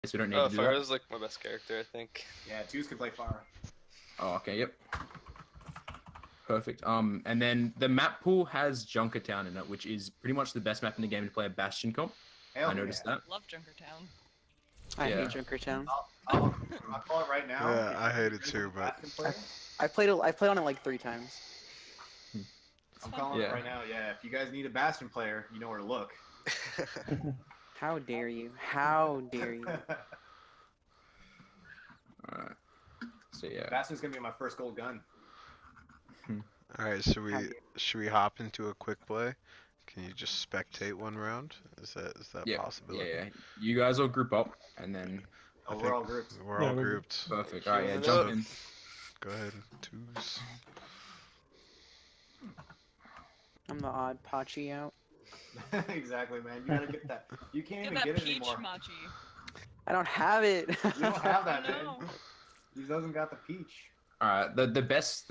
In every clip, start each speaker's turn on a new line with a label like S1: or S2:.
S1: so we don't need to do that.
S2: Pharah's like my best character, I think.
S3: Yeah, twos can play Pharah.
S1: Oh, okay, yep. Perfect. And then the map pool has Junkertown in it, which is pretty much the best map in the game to play a Bastion comp.
S3: Hell
S1: I noticed that.
S4: Love Junkertown.
S5: I
S1: Yeah.
S5: hate Junkertown.
S3: I'll call it right now.
S6: Yeah, I hate it too, but
S5: I played on it like 3 times.
S3: I'm calling it
S1: Yeah.
S3: right now. Yeah, if you guys need a Bastion player, you know where to look.
S5: How dare you? How dare you?
S1: Alright. So yeah.
S3: Bastion's gonna be my first gold gun.
S6: alright, should we hop into a quick play? Can you just spectate one round? Is that
S1: Yeah.
S6: possible?
S1: Yeah. You guys all group up and then
S3: Oh, we're all grouped.
S6: We're
S7: Yeah,
S6: all
S7: we're-
S6: grouped.
S1: perfect. Alright, yeah,
S2: Yeah.
S1: jump in.
S6: Go ahead, twos.
S5: I'm the odd Pachi out.
S3: Exactly, man. You gotta get that. You can't
S4: Get
S3: even
S4: that
S3: get it
S4: peach
S3: anymore.
S4: machi.
S5: I don't have it.
S3: You don't have that,
S4: No.
S3: man. He doesn't got the peach.
S1: Alright, the best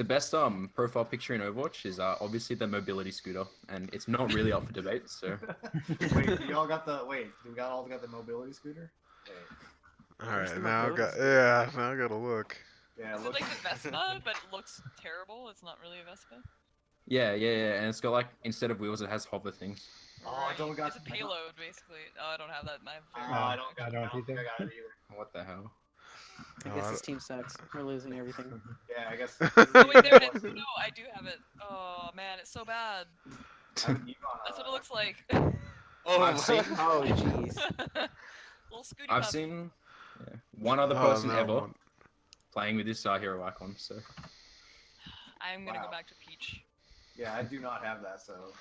S1: profile picture in Overwatch is obviously the mobility scooter, and it's not really up for debate. So
S3: Wait, you all got the do we all got the mobility scooter? Wait.
S5: Where's
S6: Alright,
S5: the
S6: now I
S5: mobility
S6: got now I gotta look.
S3: Yeah,
S4: Is it
S3: look.
S4: like the Vespa, but it looks terrible? It's not really a Vespa?
S1: yeah, and it's got like instead of wheels, it has hover things.
S3: Oh, I don't got-
S4: It's a payload, basically. Oh, I don't have that in my favorite.
S3: I don't
S7: I don't
S3: think I
S7: either.
S3: got it either.
S1: What the hell?
S5: I guess this team sucks. We're losing everything.
S3: Yeah, I guess.
S4: Oh, wait, there it is. No, I do have it. Oh, man, it's so bad. That's what it looks like.
S2: Oh
S1: I've
S2: my
S1: seen-
S5: Oh jeez.
S4: Little Scooty
S1: I've
S4: Puff.
S1: seen one other
S6: Oh,
S1: person
S6: no,
S1: ever
S6: one-
S1: playing with this hero icon. So
S4: I'm gonna
S3: Wow.
S4: go back to Peach.
S3: Yeah, I do not have that, so.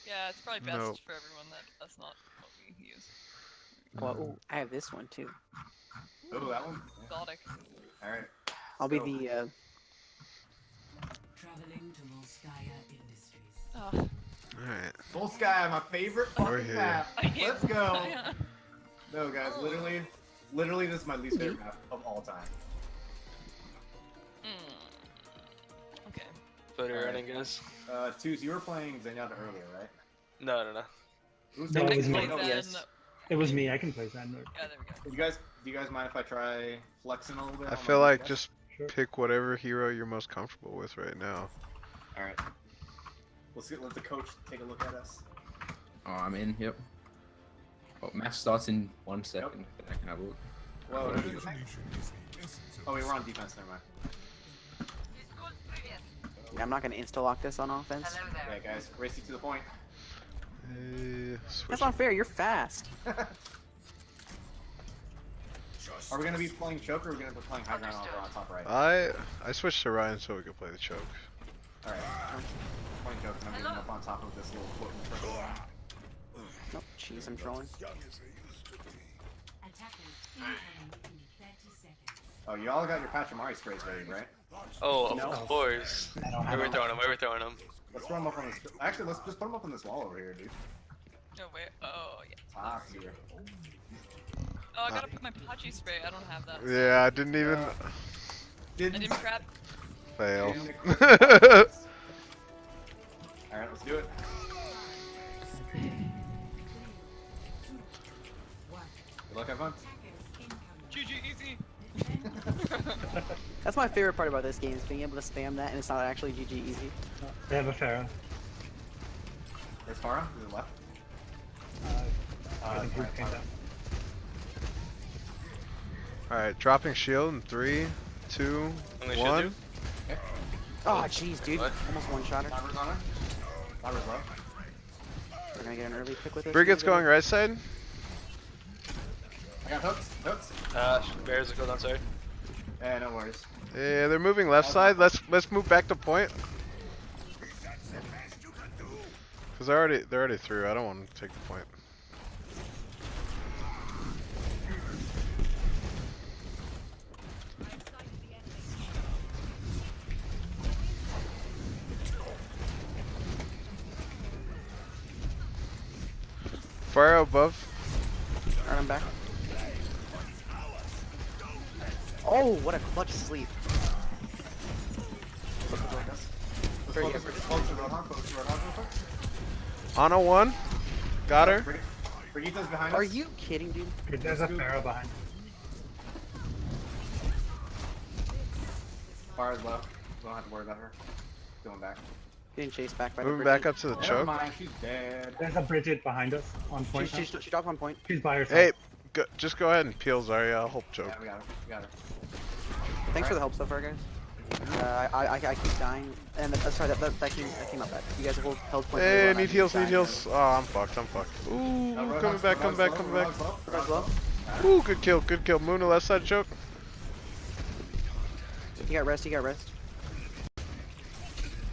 S4: Yeah, it's probably best
S6: No.
S4: for everyone that that's not what we use.
S5: Well, ooh, I have this one too.
S3: Oh, that one?
S4: Exotic.
S3: Alright.
S5: I'll be
S3: So-
S5: the
S8: Traveling to Volskaya Industries.
S4: Oh,
S6: Alright.
S3: Volskaya, my favorite
S6: We're
S3: fucking
S6: here.
S3: map.
S4: I hate
S3: Let's go.
S4: Volskaya.
S3: No, guys, literally, this is my least favorite map of all time.
S4: Okay.
S2: Put her
S3: Alright.
S2: running, guys.
S3: Twos, you were playing Zenyatta earlier, right?
S2: No.
S3: Who's
S7: No,
S3: playing
S7: it was me.
S4: Like
S3: Zenyatta?
S4: that,
S5: yes.
S4: no-
S7: It was me. I can play Xandor.
S4: Yeah, there we go.
S3: Do you guys mind if I try flexing a little bit?
S6: I
S3: on
S6: feel
S3: my
S6: like
S3: desk?
S6: just
S7: Sure.
S6: pick whatever hero you're most comfortable with right now.
S3: Alright. Let the coach take a look at us.
S1: oh, I'm in. Yep. Oh, match starts in 1 second. Then I can have a look.
S3: Whoa, what is it? Oh, wait, we're on defense, never mind.
S5: Yeah, I'm not gonna insta lock this on offense.
S3: Yeah, guys, race you to the point.
S6: Switch.
S5: That's not fair. You're fast.
S3: Are we gonna be playing choke or are we gonna be playing high ground over on top right?
S6: I switched to Ryan so we could play the choke.
S3: Alright. Playing choke and I'm getting up on top of this little floating triple.
S5: Oh, jeez, I'm trolling.
S8: Attackers incoming in 30 seconds.
S3: Oh, you all got your Pachamari sprays ready, right?
S2: Oh,
S5: No.
S2: of course.
S7: I don't
S2: Where
S7: have
S2: we
S7: it.
S2: throwing them? Where we throwing them?
S3: Let's throw them up on this. Actually, let's just put them up on this wall over here, dude.
S4: No, wait. Oh, yeah.
S3: Ah, here.
S4: Oh, I gotta pick my Pachi spray. I don't have that.
S6: Yeah, I didn't even
S4: I didn't grab.
S6: fail.
S3: Alright, let's do it. Good luck, have fun.
S4: GG easy.
S5: That's my favorite part about this game is being able to spam that and it's not actually GG easy.
S7: They have a Pharah.
S3: Where's Farah? To the left?
S7: I think we
S3: Alright,
S7: came
S3: Farah.
S7: down.
S6: Alright, dropping shield in 3, 2,
S2: Only shield
S6: 1.
S2: you?
S5: Oh, jeez, dude.
S2: What?
S5: Almost one shot her.
S3: Labyrinth on her. Labyrinth low.
S5: We're gonna get an early pick with this.
S6: Brigade's going right side.
S3: I got hooks. Hooks.
S2: Bears will go down, sorry.
S3: Yeah, no worries.
S6: Yeah, they're moving left side. Let's move back to point. Cause they're already through. I don't want to take the point. Fire above.
S5: Alright, I'm back. Oh, what a clutch sleep. Very good.
S3: Close to Roadhog real quick.
S6: On a 1. Got her.
S3: Brigade Brigitta's behind us.
S5: Are you kidding, dude?
S7: Okay, there's a Pharaoh behind.
S3: Far as low. We don't have to worry about her. Going back.
S5: Getting chased back by the
S6: Moving
S5: Bridget.
S6: back up to the
S3: Never
S6: choke.
S3: mind, she's dead.
S7: There's a Bridget behind us on point.
S5: She dropped 1 point.
S7: She's by herself.
S6: Hey, just go ahead and peel Zarya. I'll help choke.
S3: Yeah, we got her. We got her.
S5: Thanks for the help so far, guys. I keep dying, and sorry that came up bad. You guys have held point.
S6: Hey,
S5: really well,
S6: need
S5: and
S6: heals,
S5: I
S6: need
S5: keep
S6: heals. Oh, I'm fucked, I'm fucked. Ooh,
S3: No,
S6: coming back, coming back, coming back.
S5: dying. Low.
S6: Ooh, good kill, good kill. Moon, left side choke.
S5: You got rest. You got rest.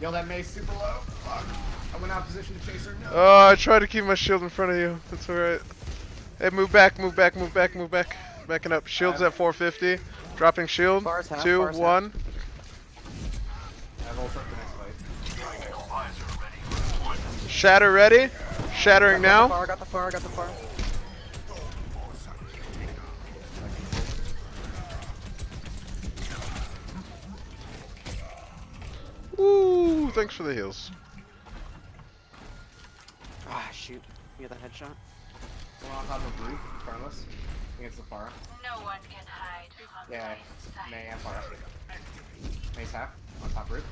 S3: Yo, that May's super low. Fuck. I went out of position to chase her. No.
S6: Oh, I tried to keep my shield in front of you. That's alright. Hey, move back, move back, move back, move back. Backing up. Shield's at 450. Dropping shield.
S5: Bars half,
S6: 2,
S5: bars
S6: 1.
S3: I have ult for the next fight.
S6: Shatter ready. Shattering now.
S5: Got the far.
S6: Ooh, thanks for the heals.
S5: Ah, shoot. You got that headshot.
S3: Someone on top of the roof in front of us. Against the Pharah.
S8: No one can hide from
S3: Yeah,
S8: my sight.
S3: May and Pharah. May's half on top roof.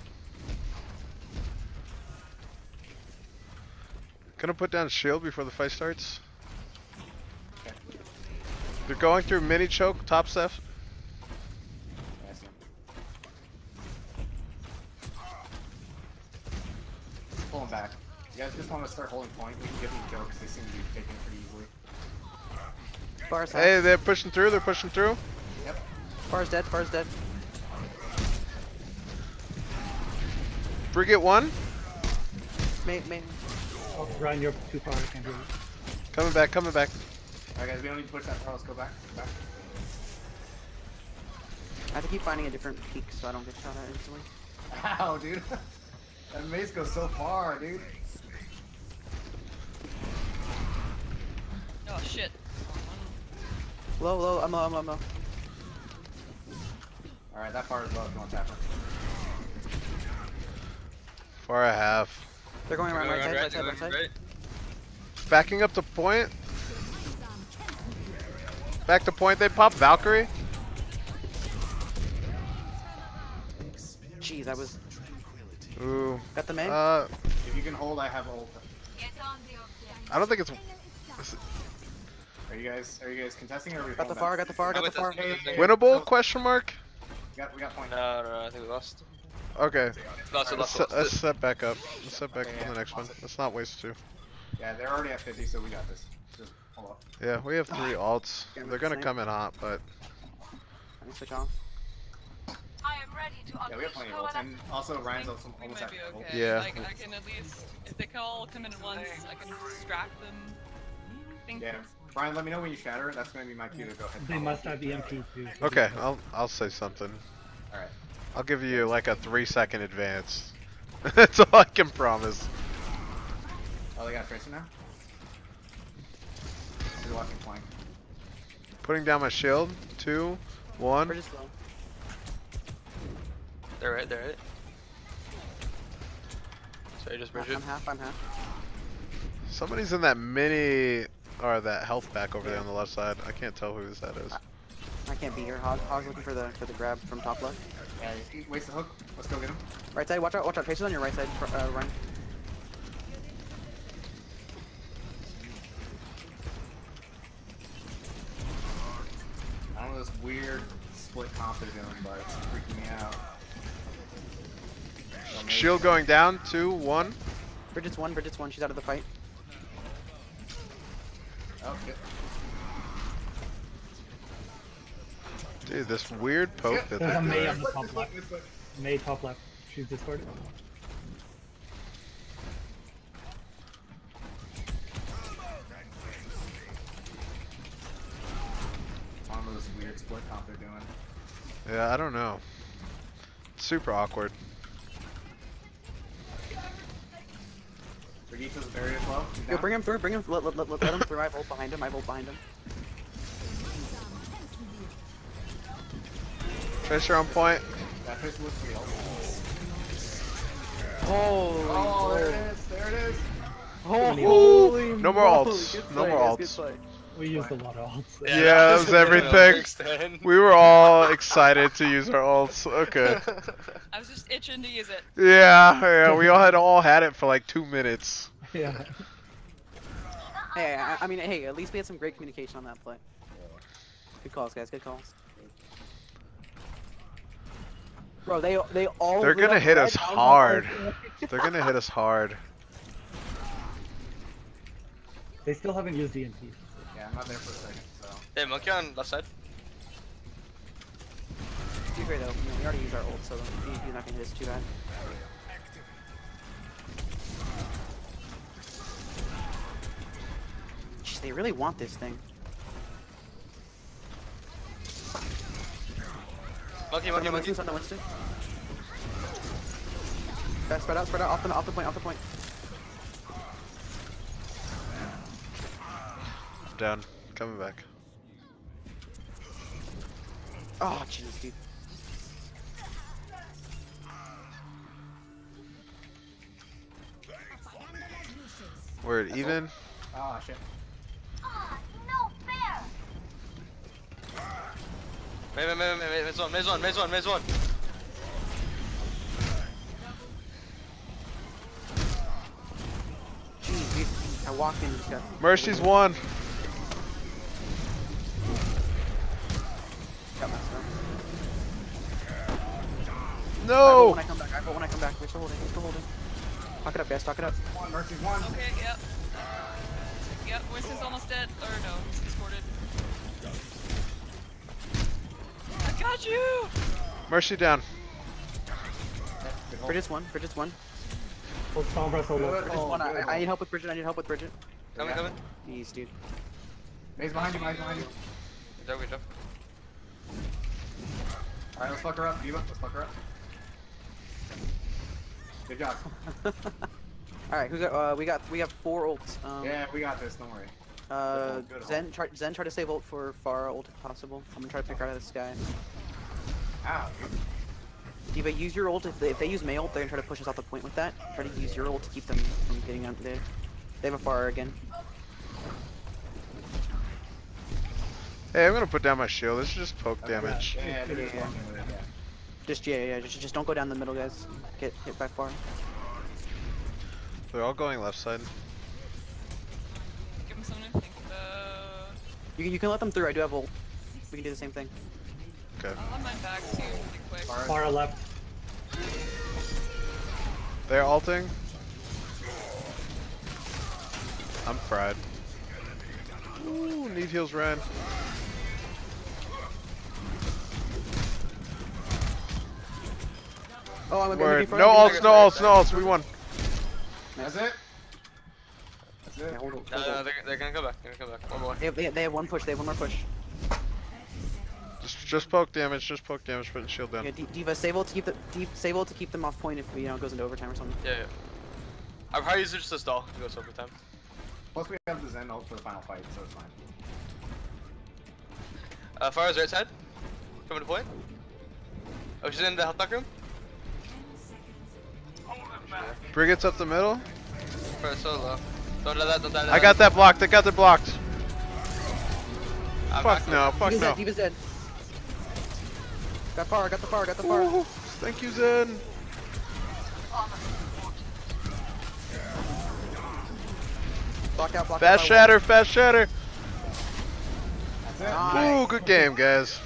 S6: Gonna put down shield before the fight starts.
S3: Okay.
S6: They're going through mini choke, top left.
S3: Yeah, I see him. Pull him back. You guys just want to start holding point. We can give them jokes. They seem to be taking it pretty easily.
S5: Bars half.
S6: Hey, they're pushing through, they're pushing through.
S3: Yep.
S5: Far's dead.
S6: Frigate 1.
S5: May.
S7: Oh, Ryan, you're too far. I can't do it.
S6: Coming back, coming back.
S3: Alright, guys, we don't need to push that far. Let's go back. Back.
S5: I have to keep finding a different peak so I don't get shot at instantly.
S3: Ow, dude. That mace goes so far, dude.
S4: Oh shit.
S5: Low. I'm low.
S3: Alright, that far is low if you want to tap her.
S6: Far a half.
S5: They're going around right side.
S2: Right.
S6: Backing up to point. Back to point, they pop Valkyrie.
S5: Jeez, I was.
S6: Ooh.
S5: Got the man.
S3: If you can hold, I have ult.
S8: Get on the objective.
S6: I don't think it's.
S3: Are you guys contesting or are we
S5: Got the
S3: pulling
S5: far.
S3: back?
S5: Got the far.
S6: Winnable? Question mark.
S3: We got point.
S2: No, I think we lost.
S6: Okay.
S2: Lost.
S6: Let's set back up. Let's set back
S3: Okay,
S6: up on
S3: yeah,
S6: the next one.
S3: awesome.
S6: Let's not waste 2.
S3: Yeah, they're already at 50, so we got this. Just hold up.
S6: Yeah, we have 3 ults.
S5: Damn it,
S6: They're gonna
S5: same.
S6: come in hot, but
S5: Let me switch off.
S8: I am ready to
S3: Yeah, we have plenty of ults, and also Ryan's almost
S4: We
S3: at
S4: might be
S3: ult.
S4: okay.
S6: Yeah.
S4: Like, I can at least, if they all come in at once, I can distract them. Think
S3: Yeah, Ryan, let me know when you shatter. That's gonna be my cue to go ahead. and
S7: They
S3: follow.
S7: must have EMP too. so
S6: okay.
S7: we-
S6: I'll say something.
S3: All right.
S6: I'll give you like a 3-second advance. That's all I can promise.
S3: Oh, they got Tracer now. You're watching flank.
S6: Putting down my shield. 2, 1.
S5: We're just low.
S2: They're right. Sorry, just bridge it.
S5: I'm half.
S6: Somebody's in that mini or that health pack over there on the left side. I can't tell who that is.
S5: I can't beat her. Hog's looking for the grab from top left.
S3: Yeah, he waste the hook. Let's go get him.
S5: Right side. Watch out. Tracer's on your right side. Ryan.
S3: I don't know this weird split comp they're doing, but it's freaking me out. So maybe-
S6: Shield going down. 2, 1.
S5: Bridget's one. She's out of the fight.
S3: Oh shit.
S6: Dude, this weird poke that
S7: There's a
S6: they're
S7: May
S6: doing.
S7: on the top left. May top left. She's discorded.
S3: I don't know this weird split comp they're doing.
S6: Yeah, I don't know. Super awkward.
S3: Brigitta's buried as well. She's
S5: Yo,
S3: down.
S5: bring him through. Let him through. I volt behind him.
S6: Tracer on point.
S3: That Tracer looks real.
S5: Holy.
S3: Oh, there it is. There it is.
S5: Holy
S6: No more
S5: moly,
S6: ults.
S5: good
S6: No
S5: play,
S6: more
S5: guys, good
S6: ults.
S5: play.
S7: We used a lot of ults.
S6: Yeah, that was everything. We were all excited to use our ults. Okay.
S4: I was just itching to use it.
S6: Yeah, we all had it for like 2 minutes.
S7: Yeah.
S5: Hey, I mean, hey, at least we had some great communication on that play. Good calls, guys. Good calls. Bro, they all.
S6: They're
S5: lit
S6: gonna
S5: up
S6: hit
S5: red.
S6: us
S5: I was
S6: hard.
S5: like,
S6: They're gonna hit us hard.
S7: They still haven't used EMP.
S3: Yeah, I'm not there for a second, so.
S2: Hey, monkey on left side.
S5: Too great though. You know, we already used our ult, so he's not gonna hit us too bad. Jeez, they really want this thing.
S2: Monkey,
S5: On
S2: monkey,
S5: the
S2: monkey.
S5: Winston, on the Winston. Guys, spread out, off the point, off the point.
S6: Down. Coming back.
S5: Oh, jeez, dude.
S6: Word, even.
S3: Oh shit.
S8: Ah, no fair.
S2: Maze one.
S5: Jeez, dude. I walked in and just got.
S6: Mercy's one.
S5: Got messed up. I
S6: No!
S5: vote when I come back. We're still holding. Talk it up, guys. Talk it up.
S3: One, Mercy's one.
S4: Okay, yep. Yep, Winston's almost dead. Or no, he's discorded. I got you!
S6: Mercy down.
S3: Good hold.
S5: Bridget's one.
S7: Hold Sombra so low.
S3: Good
S5: Bridget's
S3: hold,
S5: one.
S3: good
S5: I
S3: hold.
S5: need help with Bridget.
S2: Coming.
S5: Jeez, dude.
S3: Maze behind you, Maze behind you.
S2: Good job.
S3: Alright, let's fuck her up, Diva. Let's fuck her up. Good job.
S5: Alright, who's got, we got 4 ults.
S3: Yeah, we got this, don't worry. good hold.
S5: Zen try to save ult for Pharah ult if possible. I'm gonna try to pick her out of the sky.
S3: Ow.
S5: Diva, use your ult. If they use Mei ult, they're gonna try to push us off the point with that. Try to use your ult to keep them from getting out there. They have a Pharah again.
S6: Hey, I'm gonna put down my shield. This is just poke damage.
S3: Yeah, they're just
S5: Yeah.
S3: walking with it, yeah.
S5: Just don't go down the middle, guys. Get hit by Pharah.
S6: They're all going left side.
S4: Give him something to think about.
S5: You can let them through. I do have ult. We can do the same thing.
S6: Okay.
S4: I'll have my back too, pretty quick.
S3: Alright.
S7: Far left.
S6: They're ulting. I'm fried. Ooh, need heals ran.
S5: Oh, I'm
S6: Word.
S5: gonna
S6: No ults. We won.
S3: That's it? That's it?
S5: Yeah, hold ult.
S2: No, they're gonna go back. One more.
S5: They have one push. They have one more push.
S6: Just poke damage. Putting shield down.
S5: Yeah, Diva, save ult to keep them off point if it goes into overtime or something.
S2: Yeah. I'd probably use it just to stall. It goes overtime.
S3: Plus we have the Zen ult for the final fight, so it's fine.
S2: Farah's right side. Coming to point. Oh, she's in the health pack room.
S6: Brigitte up the middle.
S2: Farah's so low. Don't do that.
S6: I got that blocked. I got that blocked.
S2: I'm
S6: Fuck
S2: back.
S6: no. Fuck no.
S5: Diva's dead. Got the Pharah.
S6: Ooh, thank you, Zen.
S5: Block out.
S6: Fast shatter.
S3: That's it.
S5: Nice.
S6: Ooh, good game, guys.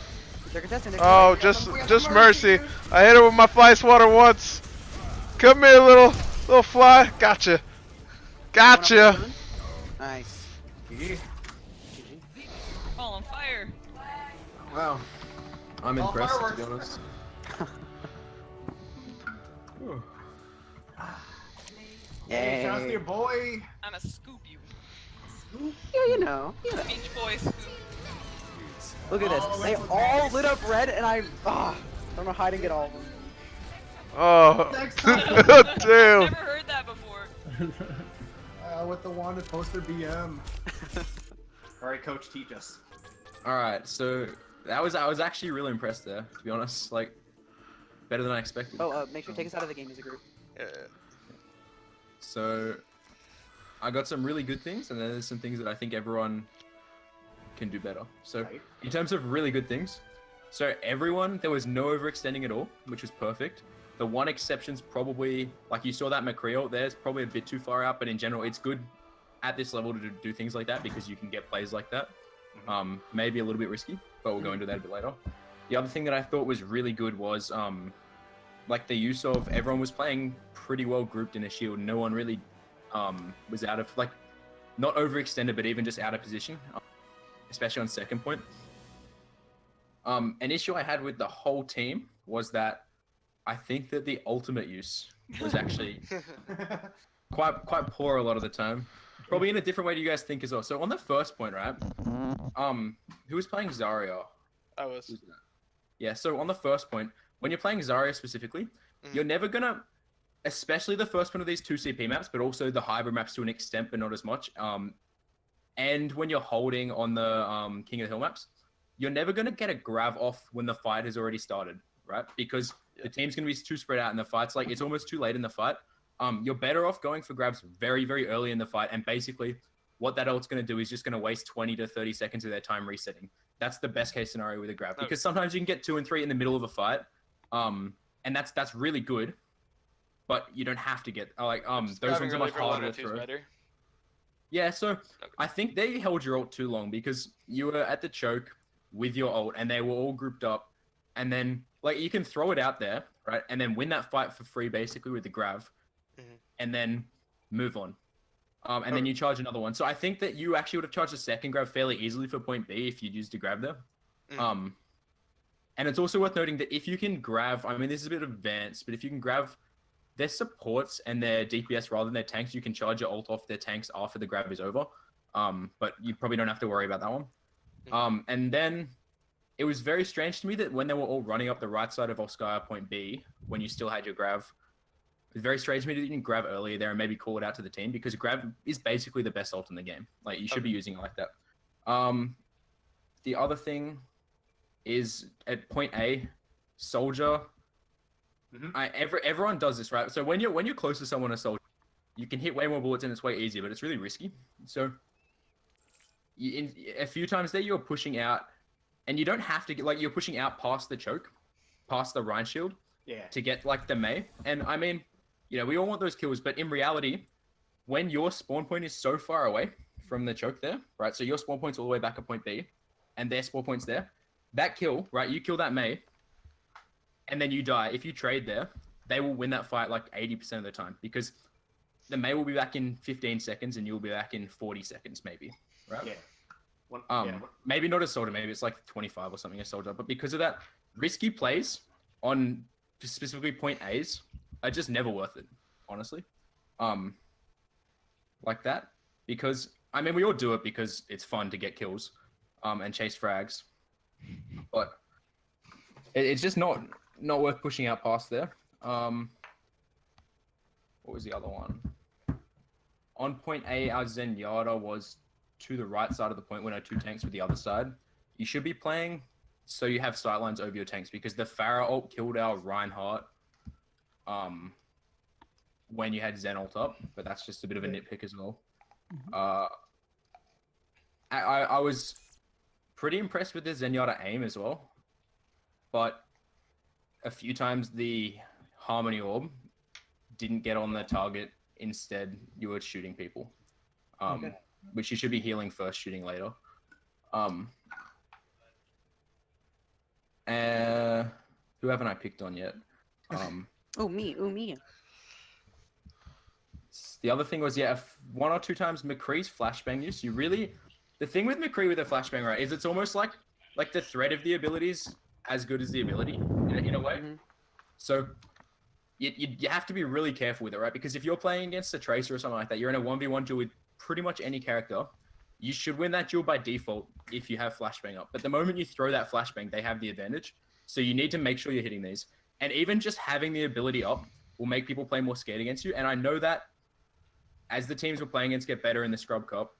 S5: They're contesting.
S6: Oh, just mercy. I hit her with my fly swatter once. Come here, little fly. Gotcha.
S5: Nice.
S3: GG.
S4: All on fire.
S1: Wow. I'm
S3: Oh,
S1: impressed, to
S3: fireworks.
S1: be honest.
S3: Hey, shout out to
S5: Yay.
S3: your boy.
S4: I'm a scoop you.
S5: Yeah, you know.
S4: Beach boy scoop.
S5: Look at this. They all lit up red, and I don't know hiding it all.
S6: Oh,
S3: Next time.
S4: I've
S6: damn.
S4: never heard that before.
S3: With the wanted poster BM. Alright, coach, teach us.
S1: Alright, so I was actually really impressed there, to be honest. Like, better than I expected.
S5: Oh, make sure you take us out of the game as a group.
S2: Yeah.
S1: So, I got some really good things, and then there's some things that I think everyone can do better. So,
S3: Right.
S1: in terms of really good things, so everyone, there was no overextending at all, which was perfect. The one exception's probably, like you saw that McCree ult there, it's probably a bit too far out, but in general, it's good at this level to do things like that because you can get plays like that. Maybe a little bit risky, but we'll go into that a bit later. The other thing that I thought was really good was like the use of everyone was playing pretty well grouped in a shield. No one really was out of like not overextended, but even just out of position, especially on second point. An issue I had with the whole team was that I think that the ultimate use was actually quite poor a lot of the time. Probably in a different way to you guys think as well. So on the first point, right? Who was playing Zarya?
S2: I was.
S1: Who's that? Yeah, so on the first point, when you're playing Zarya specifically, you're never gonna, especially the first one of these 2 CP maps, but also the hybrid maps to an extent, but not as much. And when you're holding on the King of the Hill maps, you're never gonna get a grab off when the fight has already started, right? Because the team's gonna be too spread out in the fights. Like it's almost too late in the fight. You're better off going for grabs very, very early in the fight, and basically what that ult's going to do is just going to waste 20 to 30 seconds of their time resetting. That's the best case scenario with a grab, because sometimes you can get 2 and 3 in the middle of a fight, and that's really good, but you don't have to get those ones are much harder to throw. Yeah, so I think they held your ult too long because you were at the choke with your ult, and they were all grouped up, and then like you can throw it out there, right, and then win that fight for free basically with the grab. And then move on. And then you charge another one. So I think that you actually would have charged a second grab fairly easily for point B if you'd used a grab there. And it's also worth noting that if you can grab, I mean, this is a bit advanced, but if you can grab their supports and their DPS rather than their tanks, you can charge your ult off their tanks after the grab is over. But you probably don't have to worry about that one. And then it was very strange to me that when they were all running up the right side of Volskaya point B, when you still had your grab, it's very strange to me that you didn't grab earlier there and maybe call it out to the team, because grab is basically the best ult in the game. Like you should be using it like that. The other thing is at point A, Soldier. Everyone does this, right? So when you're close to someone, a Soldier, you can hit way more bullets and it's way easier, but it's really risky. So a few times there you're pushing out, and you don't have to get like you're pushing out past the choke, past the Rhine shield, to get like the Mei. And I mean, you know, we all want those kills, but in reality, when your spawn point is so far away from the choke there, right? So your spawn point's all the way back at point B, and their spawn point's there. That kill, right? You kill that Mei, and then you die. If you trade there, they will win that fight like 80% of the time, because the Mei will be back in 15 seconds, and you'll be back in 40 seconds, maybe, right? Maybe not a Soldier, maybe it's like 25 or something a Soldier, but because of that, risky plays on specifically point A's are just never worth it, honestly. Like that, because I mean we all do it because it's fun to get kills and chase frags, but it's just not worth pushing out past there. What was the other one? On point A, our Zenyatta was to the right side of the point when our 2 tanks were the other side. You should be playing so you have sightlines over your tanks, because the Pharah ult killed our Reinhardt when you had Zen ult up, but that's just a bit of a nitpick as well. I was pretty impressed with the Zenyatta aim as well, but a few times the Harmony Orb didn't get on the target. Instead, you were shooting people, which you should be healing first, shooting later. Who haven't I picked on yet?
S5: Me.
S1: The other thing was, 1 or 2 times McCree's flashbang use. The thing with McCree with a flashbang, right, is it's almost like the thread of the abilities as good as the ability in a way. So you have to be really careful with it, right? Because if you're playing against a Tracer or something like that, you're in a 1v1 duel with pretty much any character. You should win that duel by default if you have flashbang up. But the moment you throw that flashbang, they have the advantage. So you need to make sure you're hitting these. And even just having the ability up will make people play more scared against you. And I know that as the teams we're playing against get better in the Scrub Cup,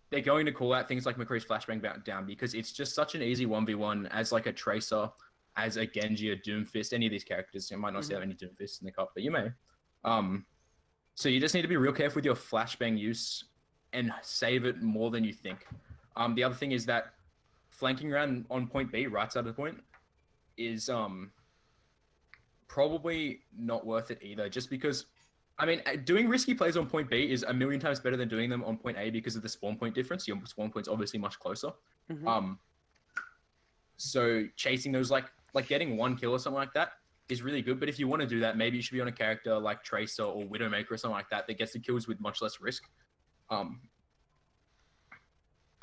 S1: they're going to call out things like McCree's flashbang down, because it's just such an easy 1v1 as like a Tracer, as a Genji, a Doomfist, any of these characters. You might not see that many Doomfists in the cup, but you may. So you just need to be real careful with your flashbang use and save it more than you think. The other thing is that flanking around on point B, right side of the point, is probably not worth it either. Just because, I mean, doing risky plays on point B is a million times better than doing them on point A because of the spawn point difference. Your spawn point's obviously much closer.
S5: Mhm.
S1: So chasing those, like getting 1 kill or something like that is really good. But if you want to do that, maybe you should be on a character like Tracer or Widowmaker or something like that gets the kills with much less risk.
S5: I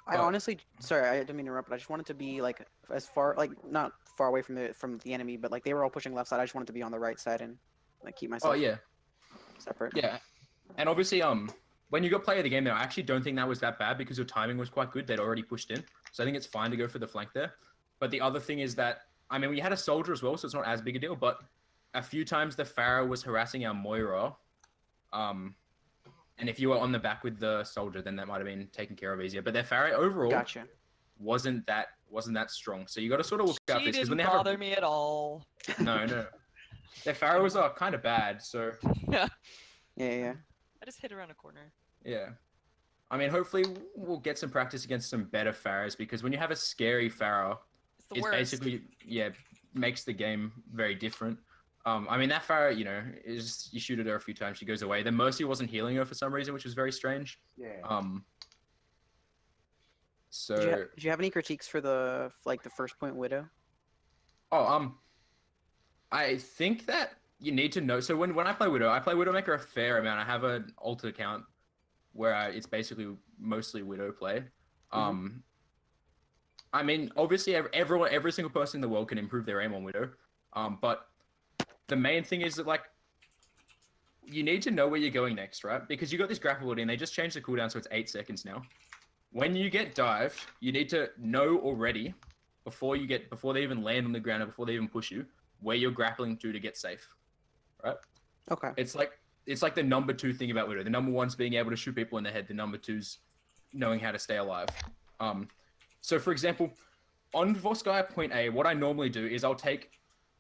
S1: but-
S5: honestly, sorry, I didn't mean to interrupt, but I just wanted to be like as far, like not far away from the enemy, but like they were all pushing left side. I just wanted to be on the right side and like keep myself
S1: Oh yeah,
S5: separate.
S1: yeah. And obviously, when you got player of the game there, I actually don't think that was that bad because your timing was quite good. They'd already pushed in, so I think it's fine to go for the flank there. But the other thing is that, I mean, we had a soldier as well, so it's not as big a deal. But a few times the Pharah was harassing our Moira, and if you were on the back with the soldier, then that might have been taken care of easier. But their Pharah overall
S5: Gotcha.
S1: wasn't that strong. So you got to sort of look out for
S4: She
S1: this because when
S4: didn't
S1: they have
S4: bother me at all.
S1: no, their Pharah was kind of bad. So
S5: Yeah, yeah.
S4: I just hid around a corner.
S1: yeah. I mean, hopefully we'll get some practice against some better Pharahs because when you have a scary Pharah,
S4: It's the
S1: it's
S4: worst.
S1: basically, makes the game very different. I mean, that Pharah, is you shoot at her a few times, she goes away. The Mercy wasn't healing her for some reason, which was very strange.
S3: Yeah.
S1: So,
S5: Did you have any critiques for the first point Widow?
S1: I think that you need to know. So when I play Widowmaker a fair amount. I have an alt account where it's basically mostly Widow play. I mean, obviously, every single person in the world can improve their aim on Widow. But the main thing is that, like, you need to know where you're going next, right? Because you got this grapple ability, and they just changed the cooldown, so it's 8 seconds now. When you get dived, you need to know already, before they even land on the ground or before they even push you, where you're grappling to get safe, right?
S5: Okay.
S1: It's like the number 2 thing about Widow. The number 1's being able to shoot people in the head. The number 2's knowing how to stay alive. So for example, on Vorskaya point A, what I normally do is I'll take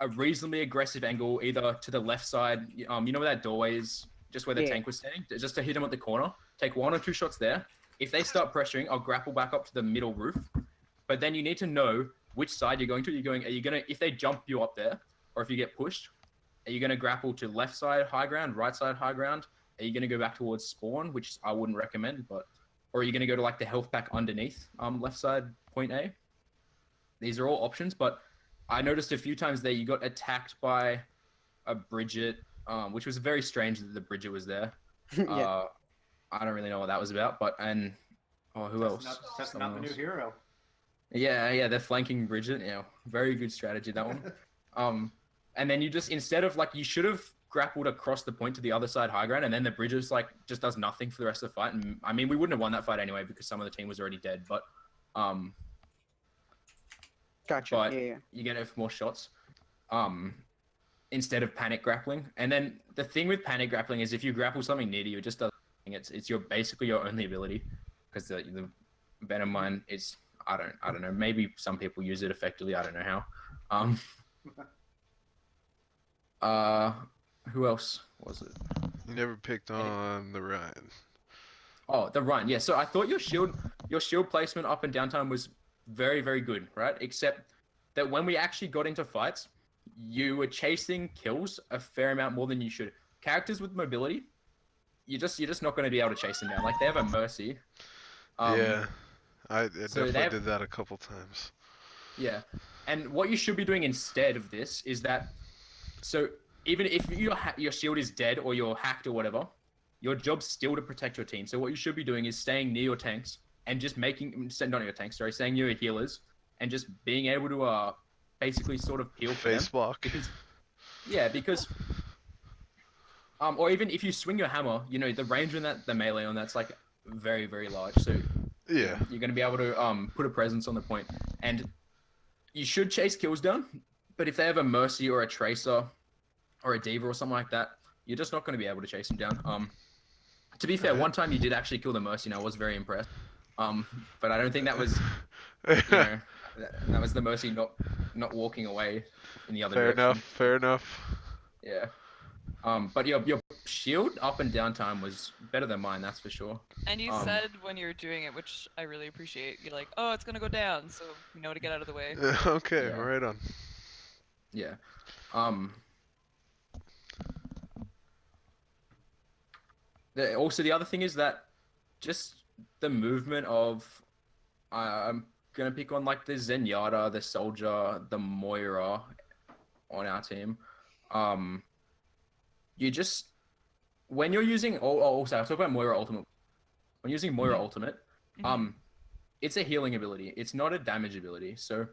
S1: a reasonably aggressive angle either to the left side, you know where that doorway is, just where the
S5: Yeah.
S1: tank was standing, just to hit them at the corner. Take 1 or 2 shots there. If they start pressuring, I'll grapple back up to the middle roof. But then you need to know which side you're going to. If they jump you up there, or if you get pushed, are you going to grapple to left side high ground, right side high ground? Are you going to go back towards spawn, which I wouldn't recommend, or are you going to go to like the health pack underneath left side point A? These are all options, but I noticed a few times there you got attacked by a Bridget, which was very strange that the Bridget was there.
S5: Yeah.
S1: I don't really know what that was about, who else?
S3: Testing out
S1: Someone
S3: the new
S1: else.
S3: hero.
S1: Yeah, they're flanking Bridget. Yeah, very good strategy, that one. And then you just, instead of you should have grappled across the point to the other side high ground, and then the Bridget's just does nothing for the rest of the fight. And I mean, we wouldn't have won that fight anyway because some of the team was already dead, but
S5: Gotcha.
S1: but
S5: yeah.
S1: you get more shots instead of panic grappling. And then the thing with panic grappling is if you grapple something near to you, it just does it's basically your only ability, because the Venom Mine is, I don't know, maybe some people use it effectively, I don't know how. Who else was it?
S6: You never picked on the Ryan.
S1: Oh, the run. Yeah, so I thought your shield placement up and down time was very, very good, right? Except that when we actually got into fights, you were chasing kills a fair amount more than you should. Characters with mobility, you're just not going to be able to chase them down. Like, they have a mercy.
S6: Yeah, I
S1: so
S6: definitely
S1: they have-
S6: did that a couple times.
S1: Yeah, and what you should be doing instead of this is that, so even if your shield is dead or you're hacked or whatever, your job's still to protect your team. So what you should be doing is staying near your tanks and just not your tanks, sorry, staying near your healers and just being able to basically sort of peel for them.
S6: Face block.
S1: Because or even if you swing your hammer, the range on the melee on that's very, very large. So
S6: Yeah.
S1: you're going to be able to put a presence on the point. And you should chase kills down, but if they have a Mercy or a Tracer or a Diva or something like that, you're just not going to be able to chase them down. To be fair, one time you did actually kill the Mercy, and I was very impressed. But I don't think that was, that was the Mercy not walking away in the other
S6: Fair
S1: direction.
S6: enough. Fair enough.
S1: Yeah. But your shield up and down time was better than mine, that's for sure.
S4: And you
S1: Um,
S4: said when you were doing it, which I really appreciate, you're like, oh, it's gonna go down, so you know to get out of the way.
S6: Okay,
S1: Yeah.
S6: right on.
S1: Yeah. Also, the other thing is that just the movement of I'm gonna pick on like the Zenyatta, the Soldier, the Moira on our team. You just when you're using also I'll talk about Moira Ultimate. When using Moira Ultimate, it's a healing ability. It's not a damage ability. So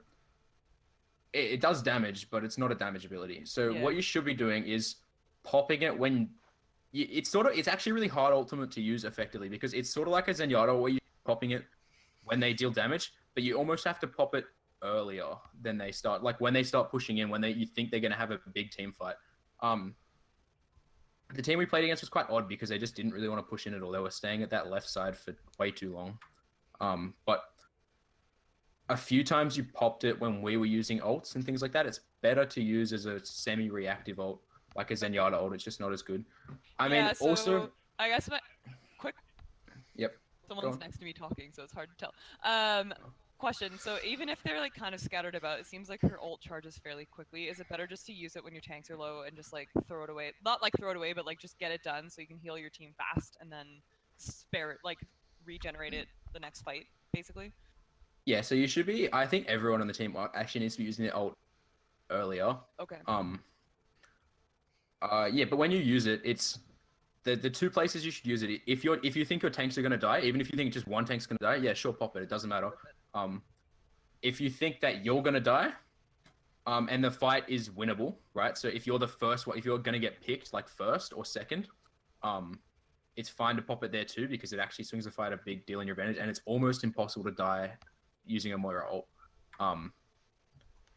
S1: it does damage, but it's not a damage ability. So
S4: Yeah.
S1: what you should be doing is popping it when it's actually really hard ultimate to use effectively because it's sort of like a Zenyatta where you're popping it when they deal damage, but you almost have to pop it earlier than they start. Like when they start pushing in, when you think they're gonna have a big team fight. The team we played against was quite odd because they just didn't really want to push in at all. They were staying at that left side for way too long. But a few times you popped it when we were using ults and things like that. It's better to use as a semi-reactive ult, like a Zenyatta ult. It's just not as good. I mean,
S4: Yeah, so
S1: also,
S4: I guess my quick.
S1: Yep.
S4: Someone's
S1: on.
S4: next to me talking, so it's hard to tell. Question. So even if they're like kind of scattered about, it seems like her ult charges fairly quickly. Is it better just to use it when your tanks are low and just like throw it away? Not like throw it away, but like just get it done so you can heal your team fast and then spare it, like regenerate it the next fight, basically.
S1: yeah. So you should be. I think everyone on the team actually needs to be using the ult earlier.
S4: Okay.
S1: Yeah, but when you use it, it's the two places you should use it. If you think your tanks are gonna die, even if you think just one tank's gonna die, yeah, sure, pop it. It doesn't matter. If you think that you're gonna die, and the fight is winnable, right? So if you're the first one, if you're gonna get picked like first or second, it's fine to pop it there too because it actually swings the fight a big deal in your advantage, and it's almost impossible to die using a Moira ult.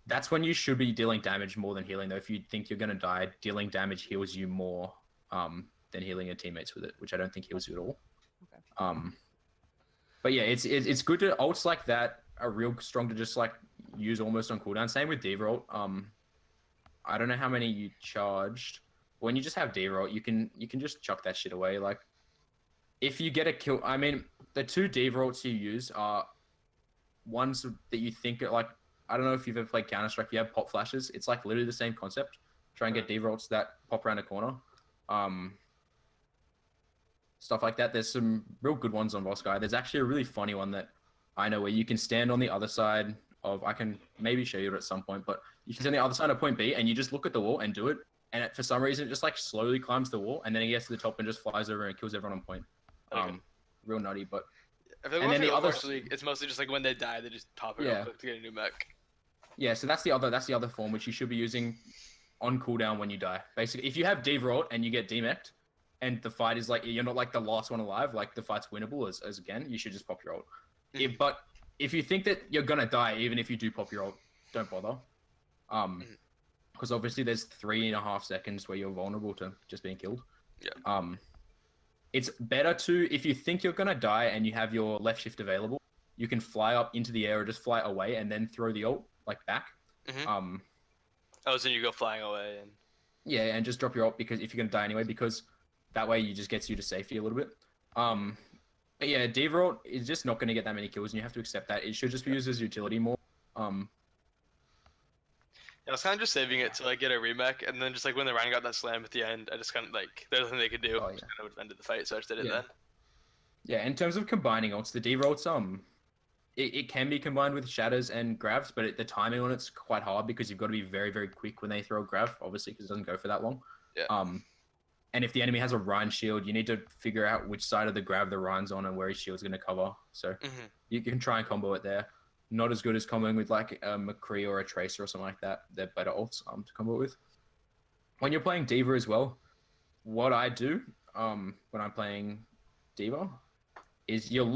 S1: That's when you should be dealing damage more than healing, though. If you think you're gonna die, dealing damage heals you more than healing your teammates with it, which I don't think heals you at all.
S4: Okay.
S1: But yeah, it's good to ults like that are real strong to just like use almost on cooldown. Same with D.Va ult. I don't know how many you charged. When you just have D.Va ult, you can just chuck that shit away. Like if you get a kill, I mean, the two D.Va ults you use are ones that you think are like, I don't know if you've ever played Counter-Strike, you have pop flashes. It's like literally the same concept. Try and get D.Va ults that pop around a corner. Stuff like that. There's some real good ones on Boss Guy. There's actually a really funny one that I know where you can stand on the other side of, I can maybe show you it at some point, but you can stand on the other side of point B and you just look at the wall and do it. And for some reason, it just like slowly climbs the wall and then it gets to the top and just flies over and kills everyone on point.
S2: Okay.
S1: Real nutty, but
S2: I feel
S1: and
S2: like
S1: then the other-
S2: it's mostly just like when they die, they just pop it
S1: Yeah.
S2: real quick to get a new mech.
S1: yeah, so that's the other form which you should be using on cooldown when you die. Basically, if you have D.Va ult and you get demeched, and the fight is like you're not like the last one alive, like the fight's winnable as again, you should just pop your ult. But if you think that you're gonna die, even if you do pop your ult, don't bother. Because obviously there's 3.5 seconds where you're vulnerable to just being killed.
S2: Yeah.
S1: It's better to, if you think you're gonna die and you have your left shift available, you can fly up into the air or just fly away and then throw the ult like back.
S2: Oh, so you go flying away and.
S1: Yeah, and just drop your ult because if you're gonna die anyway, because that way you just gets you to safety a little bit. But yeah, D.Va ult is just not gonna get that many kills, and you have to accept that. It should just be used as utility more.
S2: I was kind of just saving it to like get a remake, and then just like when the Ryan got that slam at the end, I just kind of like there's nothing they could do.
S1: Oh, yeah.
S2: Just kind of would have ended the fight, so I just did it
S1: Yeah.
S2: then.
S1: Yeah, in terms of combining ults, the D.Va ults, it can be combined with shatters and gravs, but the timing on it's quite hard because you've got to be very, very quick when they throw a grav, obviously, because it doesn't go for that long.
S2: Yeah.
S1: And if the enemy has a Ryan shield, you need to figure out which side of the grav the Ryan's on and where his shield's going to cover. So you can try and combo it there. Not as good as comboing with like a McCree or a Tracer or something like that. They're better ults to combo with. When you're playing D.Va as well, what I do when I'm playing D.Va is you're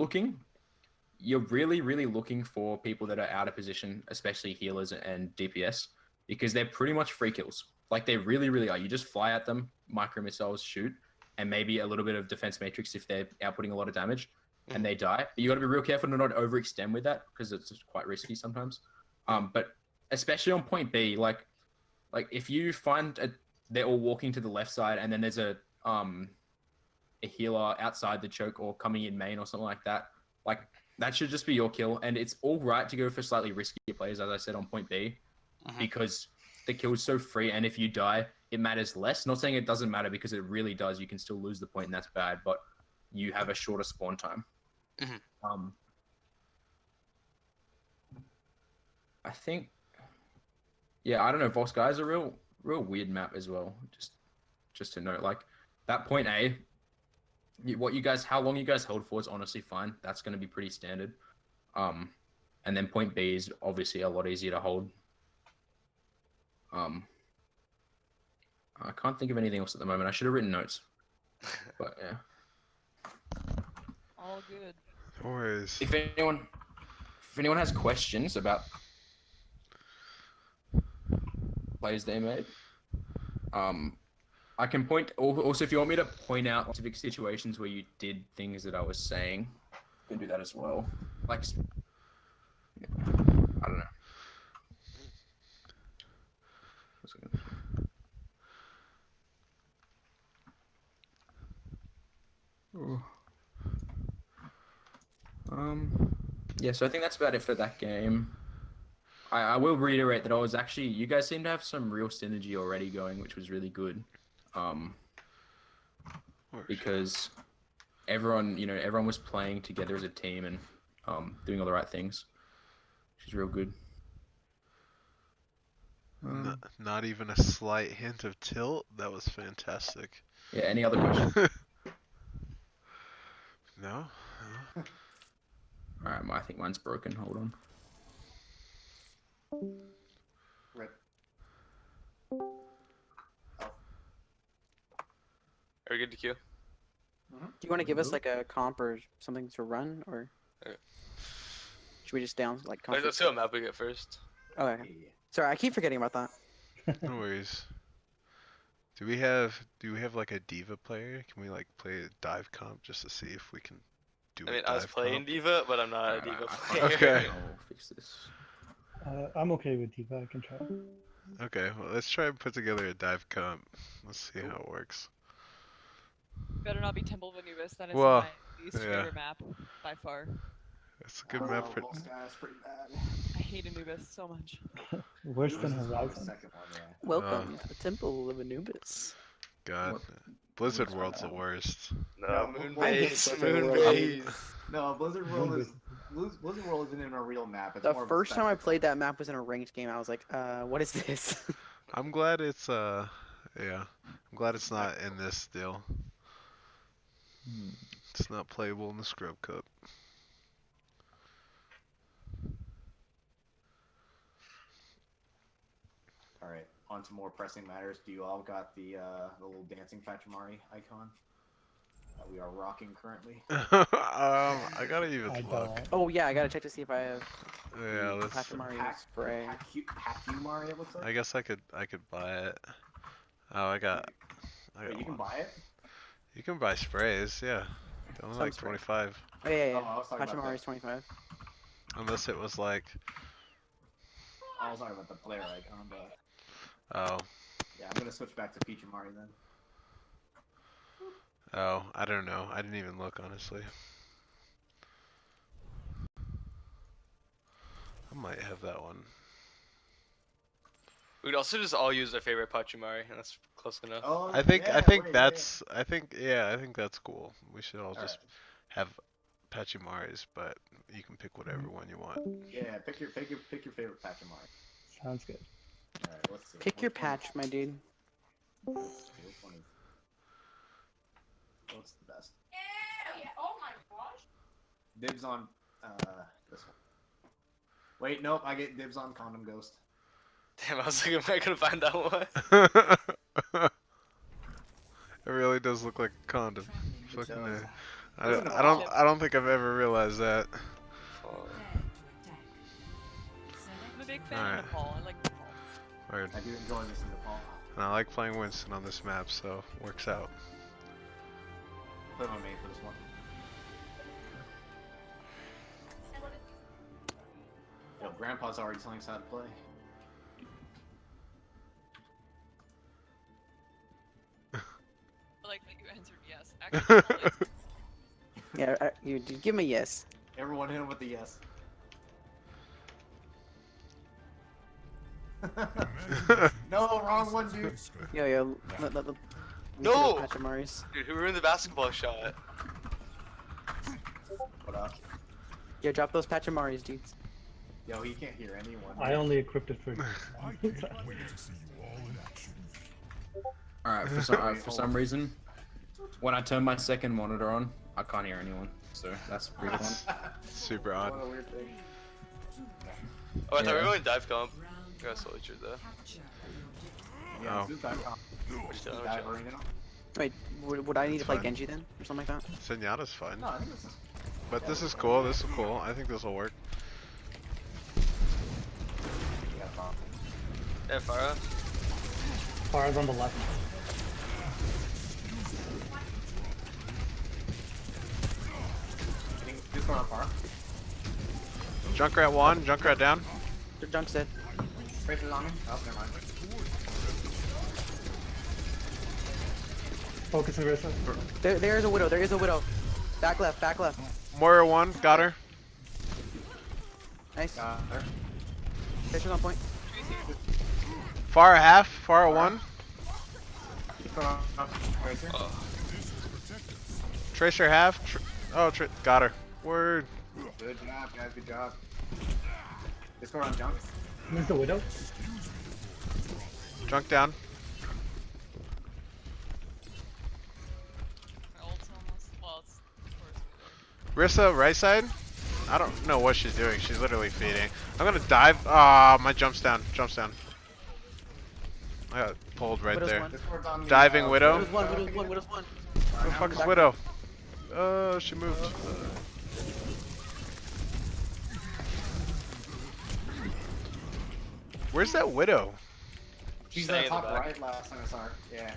S1: really, really looking for people that are out of position, especially healers and DPS, because they're pretty much free kills. Like they really, really are. You just fly at them, micro missiles, shoot, and maybe a little bit of defense matrix if they're outputting a lot of damage, and they die. But you got to be real careful to not overextend with that because it's just quite risky sometimes. But especially on point B, like if you find they're all walking to the left side and then there's a a healer outside the choke or coming in main or something like that, like that should just be your kill. And it's all right to go for slightly riskier plays, as I said on point B, because the kill is so free. And if you die, it matters less. Not saying it doesn't matter, because it really does. You can still lose the point, and that's bad. But you have a shorter spawn time. I think, yeah, I don't know. Volsky is a real weird map as well. Just to note, like that point A, how long you guys held for is honestly fine. That's going to be pretty standard. And then point B is obviously a lot easier to hold. I can't think of anything else at the moment. I should have written notes, but yeah.
S4: All good.
S6: No worries.
S1: If anyone has questions about plays they made, I can point. Also, if you want me to point out specific situations where you did things that I was saying, I can do that as well. Like, I don't know. Yeah, so I think that's about it for that game. I will reiterate that you guys seem to have some real synergy already going, which was really good. Because everyone was playing together as a team and doing all the right things, which is real good.
S6: Not even a slight hint of tilt. That was fantastic.
S1: Yeah. Any other questions?
S6: No.
S1: All right. I think mine's broken. Hold on.
S3: Rip.
S2: Are we good to queue?
S5: Do you want to give us like a comp or something to run, or
S2: Okay.
S5: should we just down like comp?
S2: Let's see what map we get first.
S5: Oh, okay. Sorry, I keep forgetting about that.
S6: No worries. Do we have like a diva player? Can we like play a dive comp just to see if we can do?
S2: I mean,
S6: a
S2: I was
S6: dive
S2: playing
S6: comp?
S2: Diva, but I'm not a Diva player.
S6: Okay.
S1: I'll fix this.
S7: I'm okay with Diva. I can try.
S6: Okay, well, let's try and put together a dive comp. Let's see how it works.
S4: Better not be Temple of Anubis. That is
S6: Well,
S4: my least
S6: yeah.
S4: favorite map by far.
S6: It's a good map for.
S3: Volsky's pretty bad.
S4: I hate Anubis so much.
S7: Worse than
S3: This is the
S7: Horizon.
S3: second one, yeah.
S5: Welcome to the Temple of Anubis.
S6: God,
S1: What?
S6: Blizzard World's the worst.
S2: No,
S3: No,
S2: Moonbase,
S5: Blizzard World.
S2: Moonbase.
S3: No, Blizzard World isn't even a real map. It's
S5: The
S3: more of a
S5: first time I
S3: spectacle.
S5: played that map was in a ranked game. I was like, what is this?
S6: I'm glad it's yeah. I'm glad it's not in this deal. It's not playable in the Scrub Cup.
S3: All right, on to more pressing matters. Do you all got the little dancing Pachimari icon that we are rocking currently?
S6: I gotta even
S7: I
S6: look.
S7: don't.
S5: Oh yeah, I gotta check to see if I have
S6: Yeah, let's.
S5: Pachimari spray.
S3: Pachimari, it looks like.
S6: I guess I could buy it. Oh, I got
S3: Wait, you can
S6: one.
S3: buy it.
S6: You can buy sprays, yeah. They're only
S5: Some
S6: like
S5: spray.
S6: 25.
S5: Oh yeah, yeah.
S3: Oh, I was talking about
S5: Pachimari is
S3: that.
S5: 25.
S6: Unless it was like,
S3: I was talking about the player icon, but
S6: oh,
S3: yeah, I'm gonna switch back to Pachimari then.
S6: oh, I don't know. I didn't even look, honestly. I might have that one.
S2: We'd also just all use our favorite Pachimari, and that's close enough.
S3: Oh,
S6: I think
S3: yeah, wait,
S6: that's I think that's cool. We should all
S3: yeah.
S6: just have Pachimaris, but you can pick whatever one you want.
S3: Yeah, pick your favorite Pachimari.
S7: Sounds good.
S3: All right, let's see.
S5: Pick your
S3: Which one-
S5: patch, my dude.
S3: Let's see, which one is- What's the best?
S8: Oh my gosh.
S3: Dibs on this one. Wait, nope. I get dibs on Condom Ghost.
S2: Damn, I was like, am I gonna find that one?
S6: It really does look like a condom.
S3: It
S6: Fucking
S3: does.
S6: I don't think I've ever realized that.
S4: I'm a big fan
S6: Alright.
S4: of Nepal. I like Nepal.
S6: Weird.
S3: I do enjoy this in Nepal.
S6: And I like playing Winston on this map, so works out.
S3: Play my main for this one. Yo, Grandpa's already telling us how to play.
S4: Like Actually, solid.
S5: Yeah, you give me yes.
S3: Everyone hit him with the yes. No, wrong one, dude.
S5: Yo,
S2: No!
S5: Pachamaris.
S2: Dude, who ruined the basketball shot?
S3: What up?
S5: Yo, drop those Pachamaris, dudes.
S3: Yo, he can't hear anyone.
S7: I only equipped it for.
S1: Alright, for some reason, when I turn my second monitor on, I can't hear anyone. So that's pretty fun.
S6: Super odd.
S3: What a weird thing.
S2: Oh, I thought we were
S1: Yeah.
S2: going dive comp. I got solid true though.
S3: Yeah,
S6: Oh.
S3: this is dive comp.
S2: We're just
S3: This is
S2: chilling,
S3: dive
S2: we're chilling.
S3: arena.
S5: Wait, would I need to
S6: It's
S5: play
S6: fine.
S5: Genji then, or something like that?
S6: Zenyatta's fine.
S3: No, I think this is.
S6: But this is cool, this is cool. I think this will work.
S3: Yeah, bomb.
S2: Yeah, Farah.
S7: Fire's on the left.
S3: Hitting this one on far.
S6: Junkrat 1, Junkrat down.
S5: Junk's dead.
S3: Tracer's on me. Oh, never mind.
S7: Focus on Rissa.
S5: There is a widow. There is a widow. Back left. Back left.
S6: Moira 1, got her.
S5: Nice.
S3: Got her.
S5: Tracer's on point.
S6: Far half, far 1.
S3: Keep going on. Tracer.
S6: Tracer half. Got her. Word.
S3: Good job, guys. Good job. Discord on junk.
S7: Where's the widow?
S6: Junk down.
S4: My ult's almost. Well, it's of course.
S6: Rissa right side. I don't know what she's doing. She's literally feeding. I'm gonna dive. Ah, my jumps down. Jumps down. I got pulled right
S5: Widow's
S6: there.
S5: one.
S3: Discord's on me.
S6: Diving Widow.
S5: Widow's one. Widow's one. Widow's one.
S6: Who the fuck is Widow? Oh, she moved. Where's that Widow?
S3: She's
S2: Stay
S3: on
S2: in
S3: top
S2: the back.
S3: right last time I saw her. Yeah.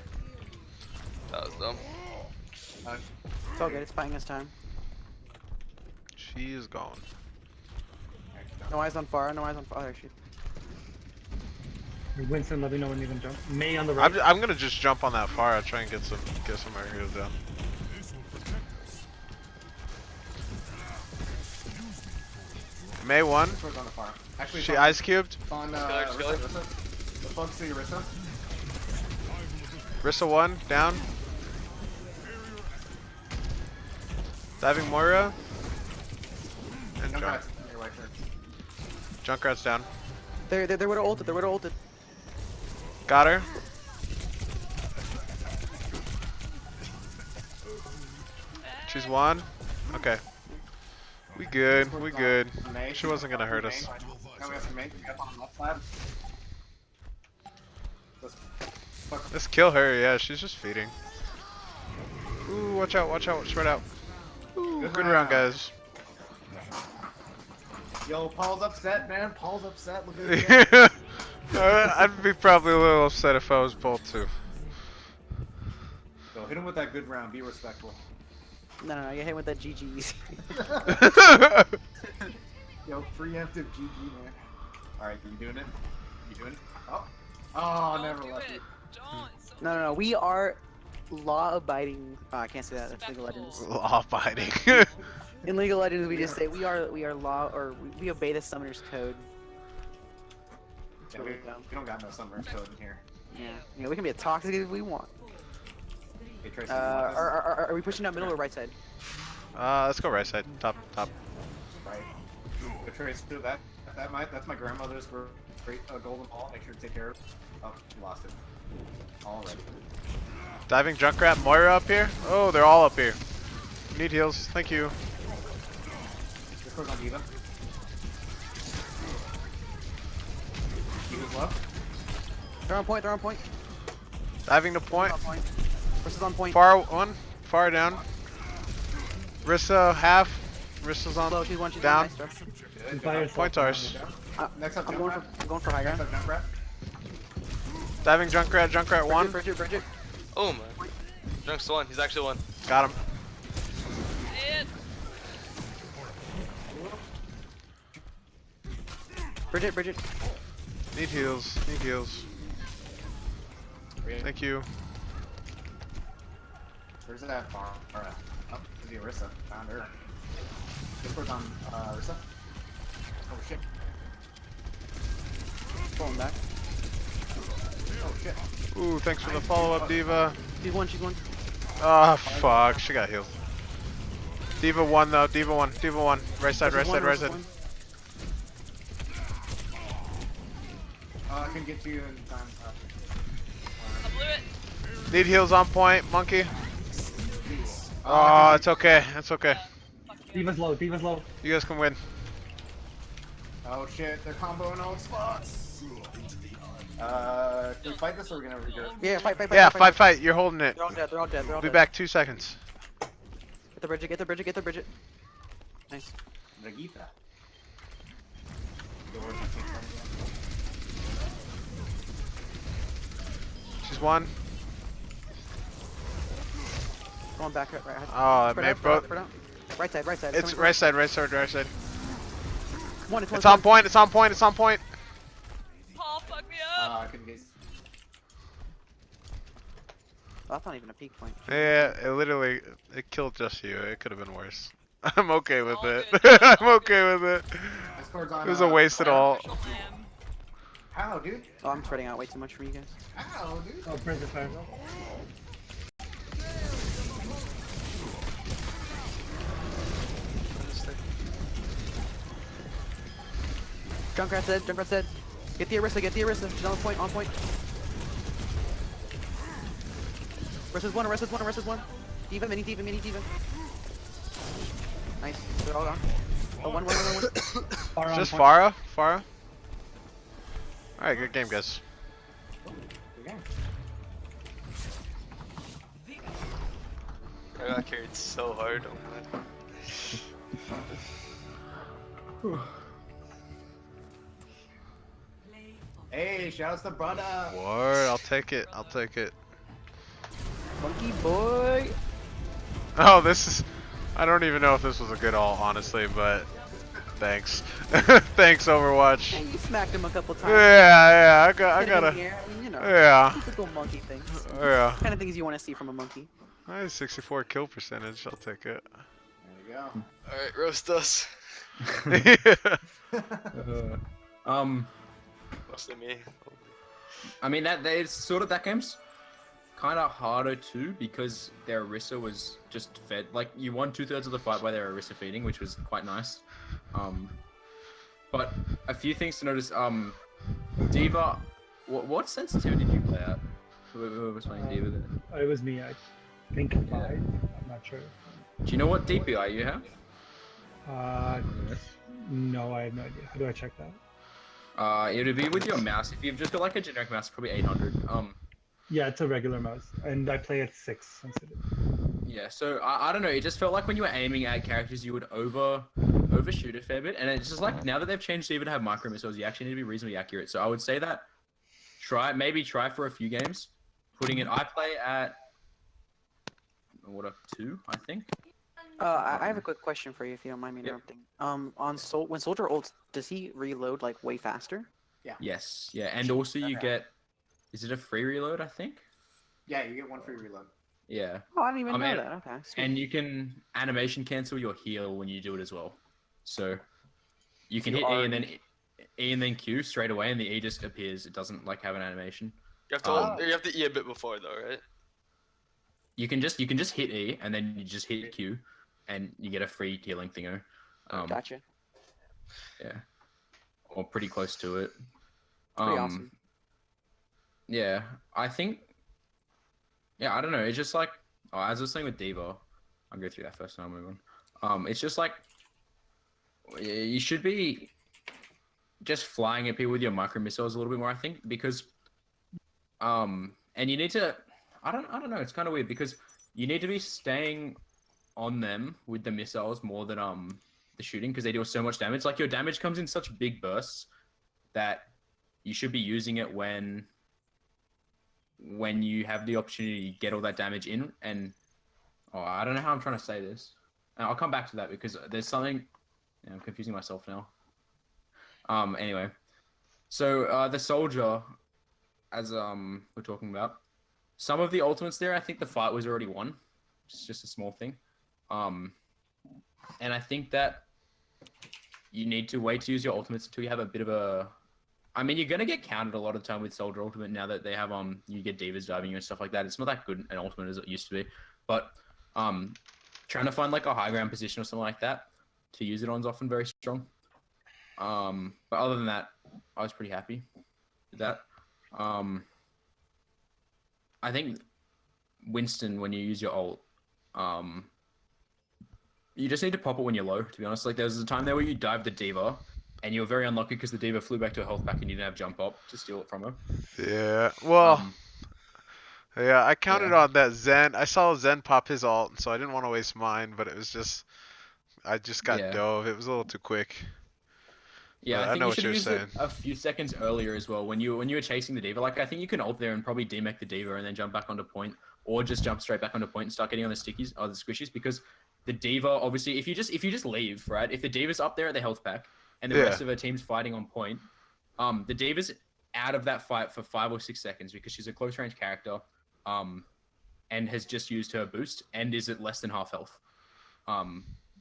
S2: That was dumb.
S5: It's all good. It's buying us time.
S6: She is gone.
S5: No eyes on far. No eyes on far. Oh, there she is.
S7: Winston, let me know when you can jump. May on the right.
S6: I'm gonna just jump on that far. I'll try and get some areas down. May 1.
S3: Discord's on the far. Actually,
S6: She
S3: it's on-
S6: ice cubed.
S3: it's on
S2: Kill her, kill her.
S3: Rissa. Let's focus on Rissa.
S6: Rissa 1 down. Diving Moira. And Junk.
S3: Junkrat's your right here.
S6: Junkrat's down.
S5: They would have ulted. They would have ulted.
S6: Got her. She's 1. Okay. We good. We good.
S3: May.
S6: She wasn't gonna hurt us.
S3: Now we have some May. We got on the left side. Let's fuck.
S6: Let's kill her. Yeah, she's just feeding. Ooh, watch out. Watch out. Spread out. Ooh, good round, guys.
S3: Yo, Paul's upset, man. Paul's upset. Look at this.
S6: I'd be probably a little upset if I was Paul too.
S3: Yo, hit him with that good round. Be respectful.
S5: No. You hit with that GG's.
S3: Yo, preemptive GG, man. Alright, you doing it? You doing it? Oh, never
S4: Don't do
S3: left
S4: it.
S3: you.
S4: Don't. It's so
S5: No. We are law-abiding. Oh, I can't say that. That's League of
S4: respectful.
S5: Legends.
S6: Law fighting.
S5: In League of Legends, we just say we are law, or we obey the Summoner's Code.
S3: Yeah, we don't got no summer's code in here.
S5: Yeah. We can be as toxic as we want.
S3: Hey, Tracy,
S5: Are we pushing down middle or right side?
S6: Let's go right side. Top.
S3: right. Hey, Tracy, that's my grandmother's great golden ball. Make sure to take care of it. Oh, she lost it. Already.
S6: Diving Junkrat, Moira up here. Oh, they're all up here. Need heals. Thank you.
S3: Discord's on Diva. Diva's left.
S5: They're on point. They're on point.
S6: Diving to point.
S5: On point. Versus on point.
S6: Far 1. Far down. Rissa half. Rissa's on.
S5: Low, she's one. She's
S6: down.
S5: One. Nice,
S3: Good,
S7: By
S3: good.
S7: yourself.
S6: Point's ours.
S3: Next up,
S5: I'm
S3: Junkrat.
S5: going for high
S3: Next
S5: ground.
S3: up, Junkrat.
S6: Diving Junkrat. Junkrat 1.
S5: Bridget.
S2: Oh man. Junk's 1. He's actually 1.
S6: Got him.
S4: It.
S5: Bridget.
S6: Need heals. Need heals. Thank you.
S3: Where's it at? Far. Oh, is the Orisa? Found her. Discord's on Orisa. Oh shit.
S5: Pulling back.
S3: Oh shit.
S6: Ooh, thanks for the follow-up, Diva.
S5: She's one. She's one.
S6: Ah, fuck. She got healed. Diva 1 though. Diva 1. Diva 1. Right side, right side, right side.
S3: I can get to you in time.
S4: I blew it.
S6: Need heals on point, monkey. Oh, it's okay. It's okay.
S4: Fuck you.
S7: Diva's low. Diva's low.
S6: You guys can win.
S3: Oh shit, they're comboing all spots. Can we fight this or are we gonna regroup?
S5: Yeah, fight.
S6: Yeah, fight. You're holding it.
S5: They're all dead. They're all dead. They're all
S6: Be
S5: dead.
S6: back 2 seconds.
S5: Get the Bridget. Get the Bridget. Get the Bridget. Nice.
S3: Regita.
S6: She's one.
S5: Going back. Right.
S6: Oh, it
S5: Spread
S6: made
S5: out,
S6: both.
S5: spread out. Right side. Right side.
S6: It's
S5: coming
S6: right side, right side, right side.
S5: One. It's one.
S6: It's on point. It's on point. It's on point.
S4: Paul, fuck me up.
S3: I couldn't get.
S5: Oh, that's not even a peak point.
S6: Yeah, it killed just you. It could have been worse. I'm okay with
S4: All
S6: it.
S4: good,
S6: I'm
S4: all
S6: okay with it.
S3: Discord's on.
S6: It was a waste at all.
S4: Official fam.
S3: How, dude?
S5: Oh, I'm spreading out way too much for you guys.
S3: How, dude?
S7: Oh, Princess fire.
S5: Junkrat's dead. Junkrat's dead. Get the Orisa. Get the Orisa. She's on point. On point. Orisa's one. Orisa's one. Orisa's one. Diva. Mini Diva. Mini Diva. Nice. They're all gone. Oh, one.
S7: Far on
S6: Just
S7: point.
S6: Farah? Alright, good game, guys.
S2: I got carried so hard. Oh my.
S3: Hey, shout out to brother.
S6: Word, I'll take it. I'll take it.
S5: Monkey boy.
S6: Oh, this is... I don't even know if this was a good ult, honestly, but... Thanks. Thanks, Overwatch.
S5: Hey, you smacked him a couple times.
S6: Yeah, I
S5: Hit him in
S6: gotta...
S5: the air, I mean, you know,
S6: Yeah.
S5: typical monkey things.
S6: Yeah.
S5: Kind of things you want to see from a monkey.
S6: Nice 64 kill percentage, I'll take it.
S3: There you go.
S2: Alright, roast us. Mostly me.
S1: I mean that is sort of that game's kind of harder too because their Orisa was just fed. Like you won 2/3 of the fight by their Orisa feeding, which was quite nice. But a few things to notice. Diva, what sensitivity did you play at? Who was playing Diva then?
S7: It was me. I think 5. I'm not sure.
S1: Do you know what DPI you have?
S7: No, I have no idea. How do I check that?
S1: It would be with your mouse. If you've just got like a generic mouse, probably 800.
S7: Yeah, it's a regular mouse, and I play at 6 sensitive.
S1: Yeah. So I don't know. It just felt like when you were aiming at characters, you would overshoot a fair bit, and it's just like now that they've changed to even have micro missiles, you actually need to be reasonably accurate. So I would say that maybe try for a few games, putting it. I play at what a 2, I think.
S5: I have a quick question for you, if you don't mind me
S1: Yep.
S5: interrupting. When Soldier ults, does he reload like way faster?
S1: Yes. Yeah. And also you get. Is it a free reload? I think.
S3: Yeah, you get one free reload.
S1: Yeah.
S5: Oh, I didn't even know
S1: mean,
S5: that. Okay. Sweet.
S1: And you can animation cancel your heal when you do it as well. So you can
S5: You
S1: hit
S5: are-
S1: E and then Q straight away, and the E just appears. It doesn't like have an animation.
S2: You have to E a bit before though, right?
S1: You can just hit E and then you just hit Q, and you get a free healing thingo.
S5: Gotcha.
S1: Yeah, or pretty close to it.
S5: Pretty awesome.
S1: Yeah, I think. Yeah, I don't know. It's just like, as I was saying with Diva, I'll go through that first and I'll move on. It's just like you should be just flying at people with your micro missiles a little bit more, I think, because and you need to. I don't know. It's kind of weird because you need to be staying on them with the missiles more than the shooting because they deal so much damage. Like your damage comes in such big bursts that you should be using it when you have the opportunity to get all that damage in. And I don't know how I'm trying to say this. And I'll come back to that because there's something. Yeah, I'm confusing myself now. Anyway, so the soldier, as we're talking about, some of the ultimates there, I think the fight was already won. It's just a small thing. And I think that you need to wait to use your ultimates until you have a bit of a. I mean, you're gonna get counted a lot of the time with Soldier Ultimate now that they have you get divas diving you and stuff like that. It's not that good an ultimate as it used to be, but trying to find like a high ground position or something like that to use it on is often very strong. But other than that, I was pretty happy with that. I think Winston, when you use your ult, you just need to pop it when you're low, to be honest. Like, there was a time there where you dived the diva, and you were very unlucky because the diva flew back to a health pack and you didn't have jump up to steal it from her.
S6: Yeah, well, yeah, I counted
S1: yeah.
S6: on that Zen. I saw Zen pop his ult, so I didn't want to waste mine, but it was just, I just got
S1: Yeah.
S6: dove. It was a little too quick.
S1: Yeah,
S6: But
S1: I
S6: I
S1: think
S6: know
S1: you
S6: what
S1: should
S6: you're
S1: have used it
S6: saying.
S1: a few seconds earlier as well when you were chasing the diva. Like, I think you can ult there and probably demech the diva and then jump back onto point, or just jump straight back onto point and start getting on the stickies or the squishies, because the diva, obviously, if you just leave, right? If the diva's up there at the health pack and the rest of her team's fighting on point, the diva's out of that fight for 5 or 6 seconds because she's a close range character, and has just used her boost and is at less than half health,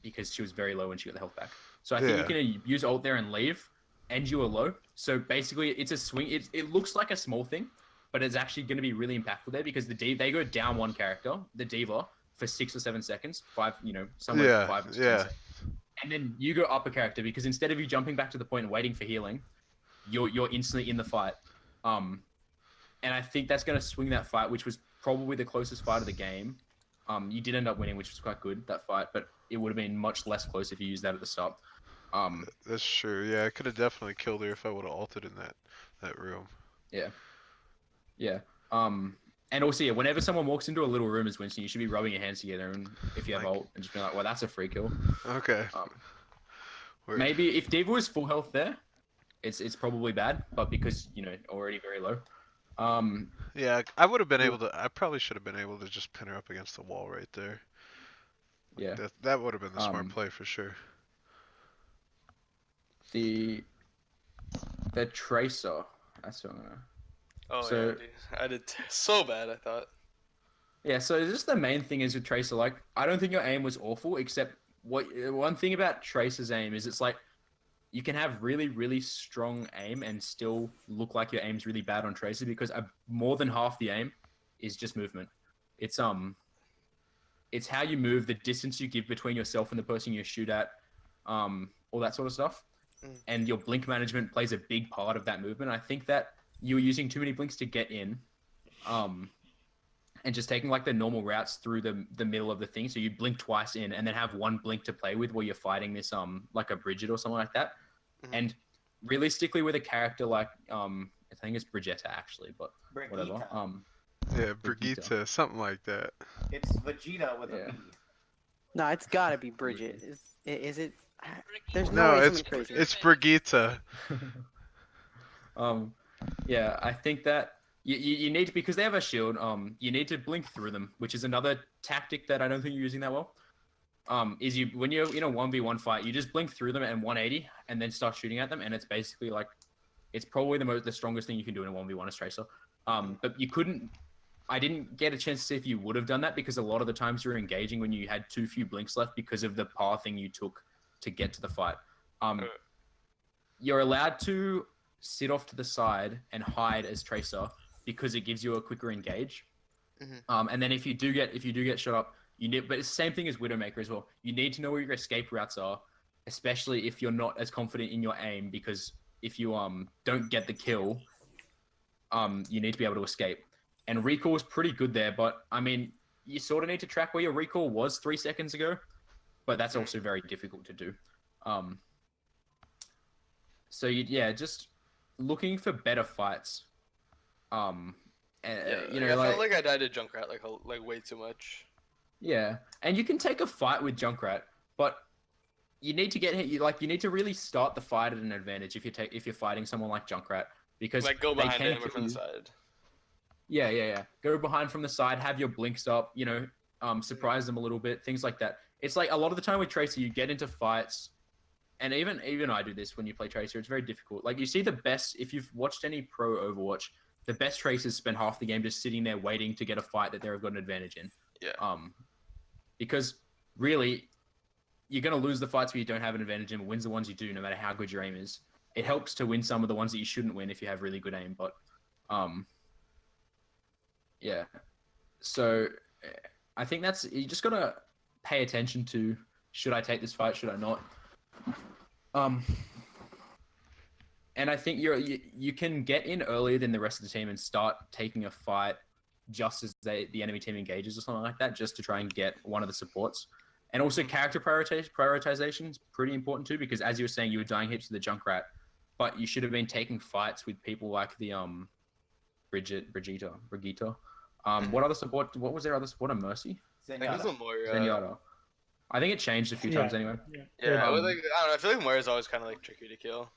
S1: because she was very low when she got the health back. So I think you can use ult there and leave, and you are low. So basically, it's a swing. It looks like a small thing, but it's actually going to be really impactful there because they go down one character, the diva, for 6 or 7 seconds, somewhere 5 or 6 seconds. And then you go up a character because instead of you jumping back to the point and waiting for healing, you're instantly in the fight. And I think that's going to swing that fight, which was probably the closest fight of the game. You did end up winning, which was quite good, that fight, but it would have been much less close if you used that at the start.
S6: That's true. Yeah, I could have definitely killed her if I would have ulted in that room.
S1: Yeah. Yeah. And also, yeah, whenever someone walks into a little room as Winston, you should be rubbing your hands together, and if you have ult, and just be like, well, that's a free kill.
S6: Okay. Word.
S1: Maybe if Diva was full health there, it's probably bad, but because, already very low.
S6: Yeah, I would have been able to. I probably should have been able to just pin her up against the wall right there.
S1: Yeah.
S6: That would have been the smart play for sure.
S1: The Tracer. That's what I'm gonna.
S2: Oh
S1: So-
S2: yeah, dude. I did so bad. I thought.
S1: Yeah, so just the main thing is with Tracer, like, I don't think your aim was awful, except one thing about Tracer's aim is it's like you can have really, really strong aim and still look like your aim's really bad on Tracer because more than half the aim is just movement. It's how you move, the distance you give between yourself and the person you shoot at, all that sort of stuff. And your blink management plays a big part of that movement. I think that you were using too many blinks to get in, and just taking like the normal routes through the middle of the thing. So you blink twice in and then have one blink to play with while you're fighting this like a Bridget or something like that. And realistically, with a character like I think it's Brigitta actually, but whatever.
S3: Brigitte.
S6: Yeah, Brigitte, something like that.
S3: It's Vegeta with a B.
S5: No, it's gotta be Bridget. Is it? There's
S6: No,
S5: way
S6: it's
S5: something crazy.
S6: it's Brigitte.
S1: Yeah, I think that you need to, because they have a shield, you need to blink through them, which is another tactic that I don't think you're using that well. Is when you're in a 1v1 fight, you just blink through them at 180 and then start shooting at them, and it's basically like, it's probably the strongest thing you can do in a 1v1 as Tracer. But I didn't get a chance to see if you would have done that because a lot of the times you were engaging when you had too few blinks left because of the pathing you took to get to the fight. You're allowed to sit off to the side and hide as Tracer because it gives you a quicker engage. And then if you do get shot up, but it's the same thing as Widowmaker as well. You need to know where your escape routes are, especially if you're not as confident in your aim, because if you don't get the kill, you need to be able to escape. And recall is pretty good there, but I mean, you sort of need to track where your recall was 3 seconds ago, but that's also very difficult to do. So just looking for better fights.
S2: I felt like I died to Junkrat like way too much.
S1: Yeah, and you can take a fight with Junkrat, but you need to get hit. You need to really start the fight at an advantage if you're fighting someone like Junkrat, because
S2: Like go
S1: they
S2: behind
S1: can
S2: him or
S1: kill
S2: from the
S1: you.
S2: side.
S1: Yeah. Go behind from the side, have your blinks up, surprise them a little bit, things like that. It's like a lot of the time with Tracer, you get into fights, and even I do this when you play Tracer. It's very difficult. Like, you see the best, if you've watched any pro Overwatch, the best Tracers spend half the game just sitting there waiting to get a fight that they've got an advantage in.
S2: Yeah.
S1: because really, you're gonna lose the fights where you don't have an advantage and wins the ones you do, no matter how good your aim is. It helps to win some of the ones that you shouldn't win if you have really good aim, but yeah. So I think that's you just gotta pay attention to, should I take this fight, should I not? And I think you can get in earlier than the rest of the team and start taking a fight just as the enemy team engages or something like that, just to try and get one of the supports. And also character prioritization is pretty important too, because as you were saying, you were dying heaps to the Junkrat, but you should have been taking fights with people like the Brigitte. What other support? What was their other support? A Mercy?
S2: I think it was a Moira.
S1: Zenyatta. I think it changed a few times anyway.
S2: Yeah, I was like, I don't know. I feel like Moira's always kind of like tricky to kill.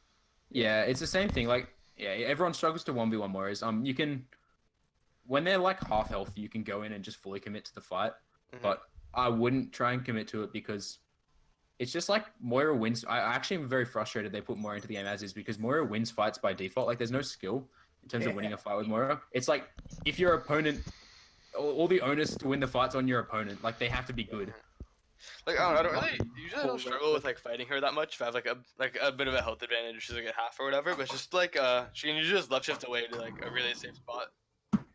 S1: Yeah, it's the same thing. Like, yeah, everyone struggles to 1v1 Moiras. You can, when they're like half health, you can go in and just fully commit to the fight. But I wouldn't try and commit to it because it's just like Moira wins. I actually am very frustrated they put Moira into the game as is, because Moira wins fights by default. Like, there's no skill in terms of winning a fight with Moira. It's like if your opponent, all the onus to win the fight's on your opponent. Like, they have to be good.
S2: Like, I don't really usually don't struggle with like fighting her that much if I have like a bit of a health advantage if she's like at half or whatever, but it's just like she can usually just left shift away to like a really safe spot.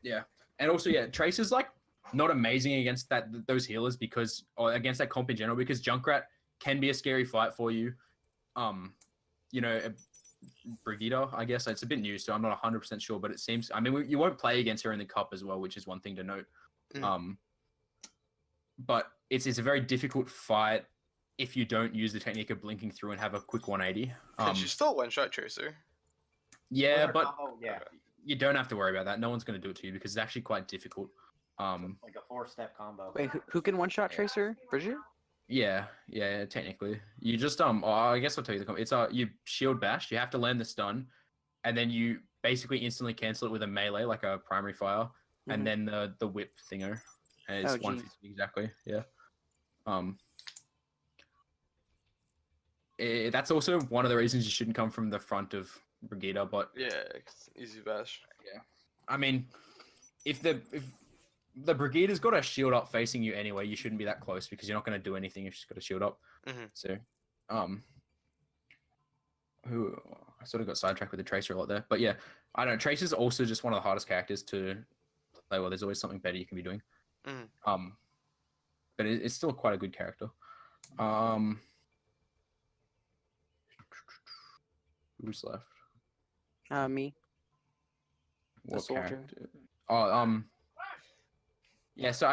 S1: Yeah. And also, yeah, Tracer's like not amazing against those healers or against that comp in general, because Junkrat can be a scary fight for you. You know, Brigitte, I guess it's a bit new, so I'm not 100% sure, but it seems, I mean, you won't play against her in the cup as well, which is one thing to note. But it's a very difficult fight if you don't use the technique of blinking through and have a quick 180.
S2: And she's still one-shot Tracer.
S1: Yeah, but
S3: yeah,
S1: you don't have to worry about that. No one's going to do it to you because it's actually quite difficult.
S3: like a 4-step combo.
S5: Wait, who can one-shot Tracer? Bridget?
S1: Yeah, technically. You just I guess I'll tell you it's you shield bash, you have to land the stun, and then you basically instantly cancel it with a melee, like a primary fire, and then the whip thinger. And it's 150 exactly, yeah. That's also one of the reasons you shouldn't come from the front of Brigitte, but
S2: yeah, it's easy bash.
S1: Yeah, I mean, if the Brigitte's got a shield up facing you anyway, you shouldn't be that close because you're not going to do anything if she's got a shield up. So, I sort of got sidetracked with the Tracer a lot there, but yeah, I don't know. Tracer's also just one of the hardest characters to play. Well, there's always something better you can be doing. But it's still quite a good character. Who's left?
S5: Me.
S1: What
S5: soldier.
S1: character? Oh, yeah. So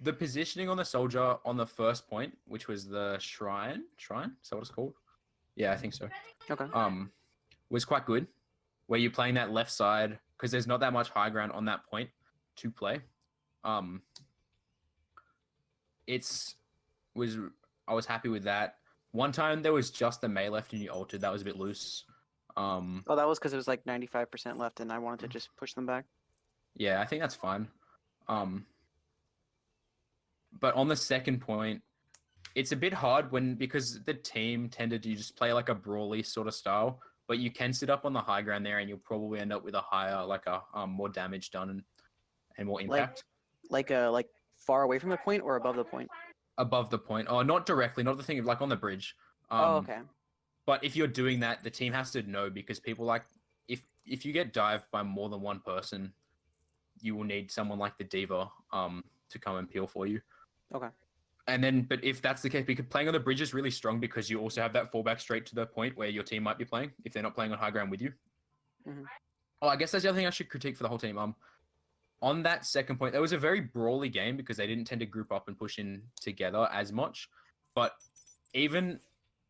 S1: the positioning on the soldier on the first point, which was the shrine. Is that what it's called? Yeah, I think so.
S5: Okay.
S1: Was quite good. Where you're playing that left side because there's not that much high ground on that point to play. I was happy with that. One time there was just the Mei left and you ulted. That was a bit loose.
S5: Oh, that was because it was like 95% left and I wanted to just push them back.
S1: Yeah, I think that's fine. But on the second point, it's a bit hard because the team tended to just play like a brawly sort of style, but you can sit up on the high ground there and you'll probably end up with a higher, like a more damage done and more impact.
S5: Like far away from the point or above the point?
S1: Above the point. Oh, not directly, not the thing, like on the bridge.
S5: Oh, okay.
S1: But if you're doing that, the team has to know because people like, if you get dived by more than one person, you will need someone like the D.Va to come and peel for you.
S5: Okay.
S1: And then, but if that's the case, because playing on the bridge is really strong because you also have that fallback straight to the point where your team might be playing if they're not playing on high ground with you. Oh, I guess that's the other thing I should critique for the whole team. On that second point, that was a very brawly game because they didn't tend to group up and push in together as much. But even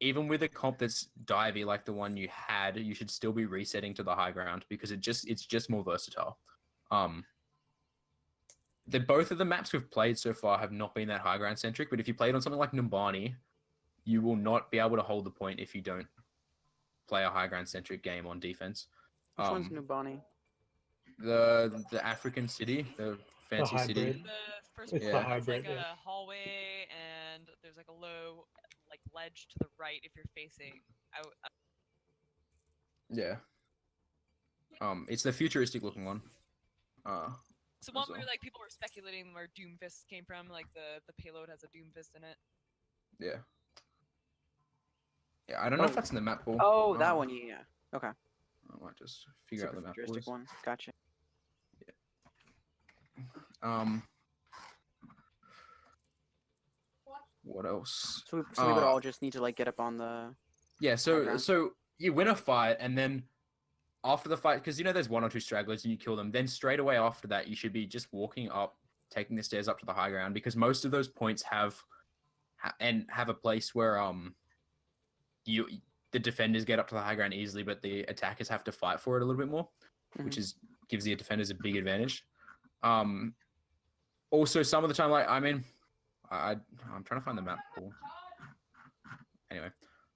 S1: with a comp that's divey like the one you had, you should still be resetting to the high ground because it's just more versatile. Both of the maps we've played so far have not been that high ground centric, but if you played on something like Numbani, you will not be able to hold the point if you don't play a high ground centric game on defense.
S5: Which one's Numbani?
S1: The African city, the fancy city.
S7: hybrid.
S4: The first
S7: It's
S4: one,
S7: the
S4: it's
S7: hybrid,
S4: like
S7: yeah.
S4: a hallway, and there's like a low, like ledge to the right if you're facing out.
S1: Yeah. It's the futuristic looking one.
S4: So one
S1: as
S4: where
S1: well.
S4: like people were speculating where Doomfist came from, like the payload has a Doomfist in it.
S1: Yeah. Yeah, I don't know if
S5: Oh.
S1: that's in the map pool.
S5: Oh, that one. Yeah. Okay.
S1: I might just figure out
S5: Super
S1: the map
S5: futuristic
S1: pools.
S5: one. Gotcha.
S1: What else?
S5: So we would
S1: Uh,
S5: all just need to like get up on the.
S1: Yeah, so
S5: ground.
S1: so you win a fight, and then after the fight, because you know there's 1 or 2 stragglers, and you kill them. Then straight away after that, you should be just walking up, taking the stairs up to the high ground, because most of those points have a place where the defenders get up to the high ground easily, but the attackers have to fight for it a little bit more, which gives the defenders a big advantage. Also, some of the time, like I'm trying to find the map pool. Anyway,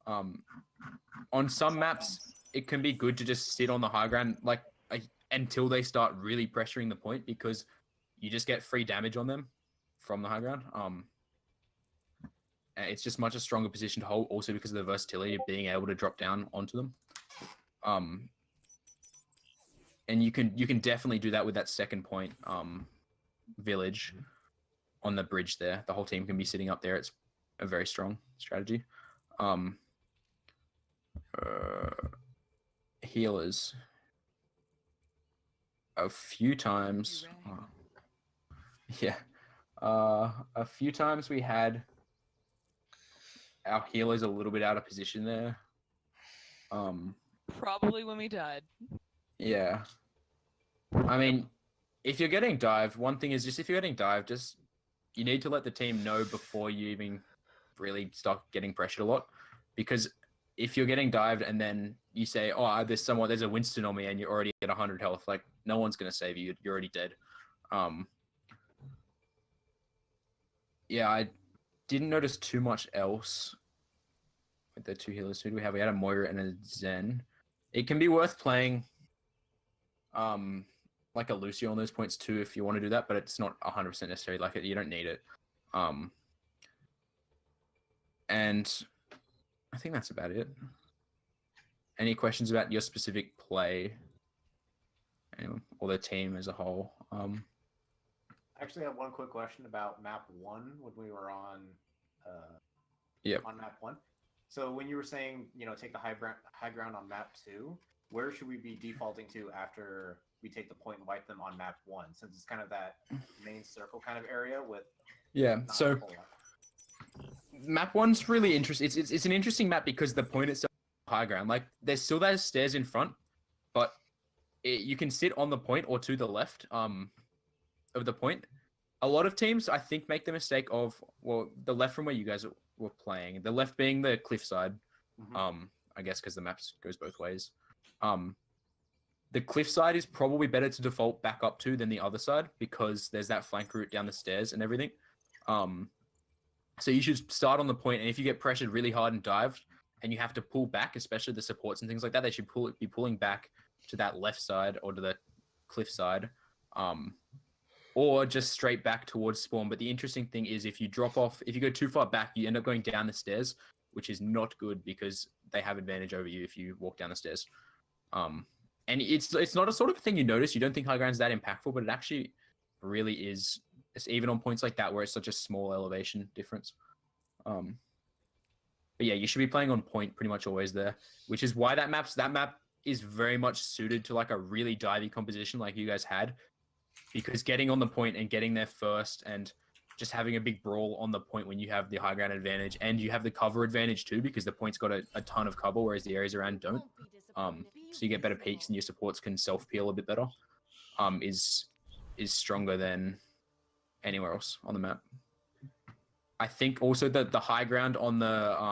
S1: on some maps, it can be good to just sit on the high ground until they start really pressuring the point, because you just get free damage on them from the high ground. And it's just much a stronger position to hold, also because of the versatility of being able to drop down onto them. And you can definitely do that with that second point village on the bridge there. The whole team can be sitting up there. It's a very strong strategy. Healers. A few times. A few times we had our healers a little bit out of position there.
S4: Probably when we died.
S1: Yeah. I mean, if you're getting dived, one thing is just if you're getting dived, just you need to let the team know before you even really start getting pressured a lot. Because if you're getting dived and then you say, oh, there's a Winston on me and you're already at 100 health, like no one's going to save you. You're already dead. Yeah, I didn't notice too much else with the 2 healers. Who do we have? We had a Moira and a Zen. It can be worth playing like a Lucio on those points too if you want to do that, but it's not 100% necessary. Like you don't need it. And I think that's about it. Any questions about your specific play? Anyone, or the team as a whole?
S3: I actually have one quick question about map 1 when we were on on map 1. So when you were saying, take the high ground on map 2, where should we be defaulting to after we take the point and wipe them on map 1, since it's kind of that main circle kind of area with
S1: so map 1's really interesting. It's an interesting map because the point itself is high ground. Like there's still those stairs in front, but you can sit on the point or to the left of the point. A lot of teams, I think, make the mistake of, well, the left from where you guys were playing, the left being the cliff side, I guess because the map goes both ways. The cliff side is probably better to default back up to than the other side because there's that flank route down the stairs and everything. So you should start on the point, and if you get pressured really hard and dived, and you have to pull back, especially the supports and things like that, they should be pulling back to that left side or to the cliff side, or just straight back towards spawn. But the interesting thing is if you drop off, if you go too far back, you end up going down the stairs, which is not good because they have advantage over you if you walk down the stairs. And it's not a sort of thing you notice. You don't think high ground's that impactful, but it actually really is. It's even on points like that where it's such a small elevation difference. But yeah, you should be playing on point pretty much always there, which is why that map is very much suited to like a really divey composition like you guys had, because getting on the point and getting there first and just having a big brawl on the point when you have the high ground advantage and you have the cover advantage too, because the point's got a ton of cover, whereas the areas around don't. So you get better peaks and your supports can self-peel a bit better, is stronger than anywhere else on the map. I think also that the high ground on the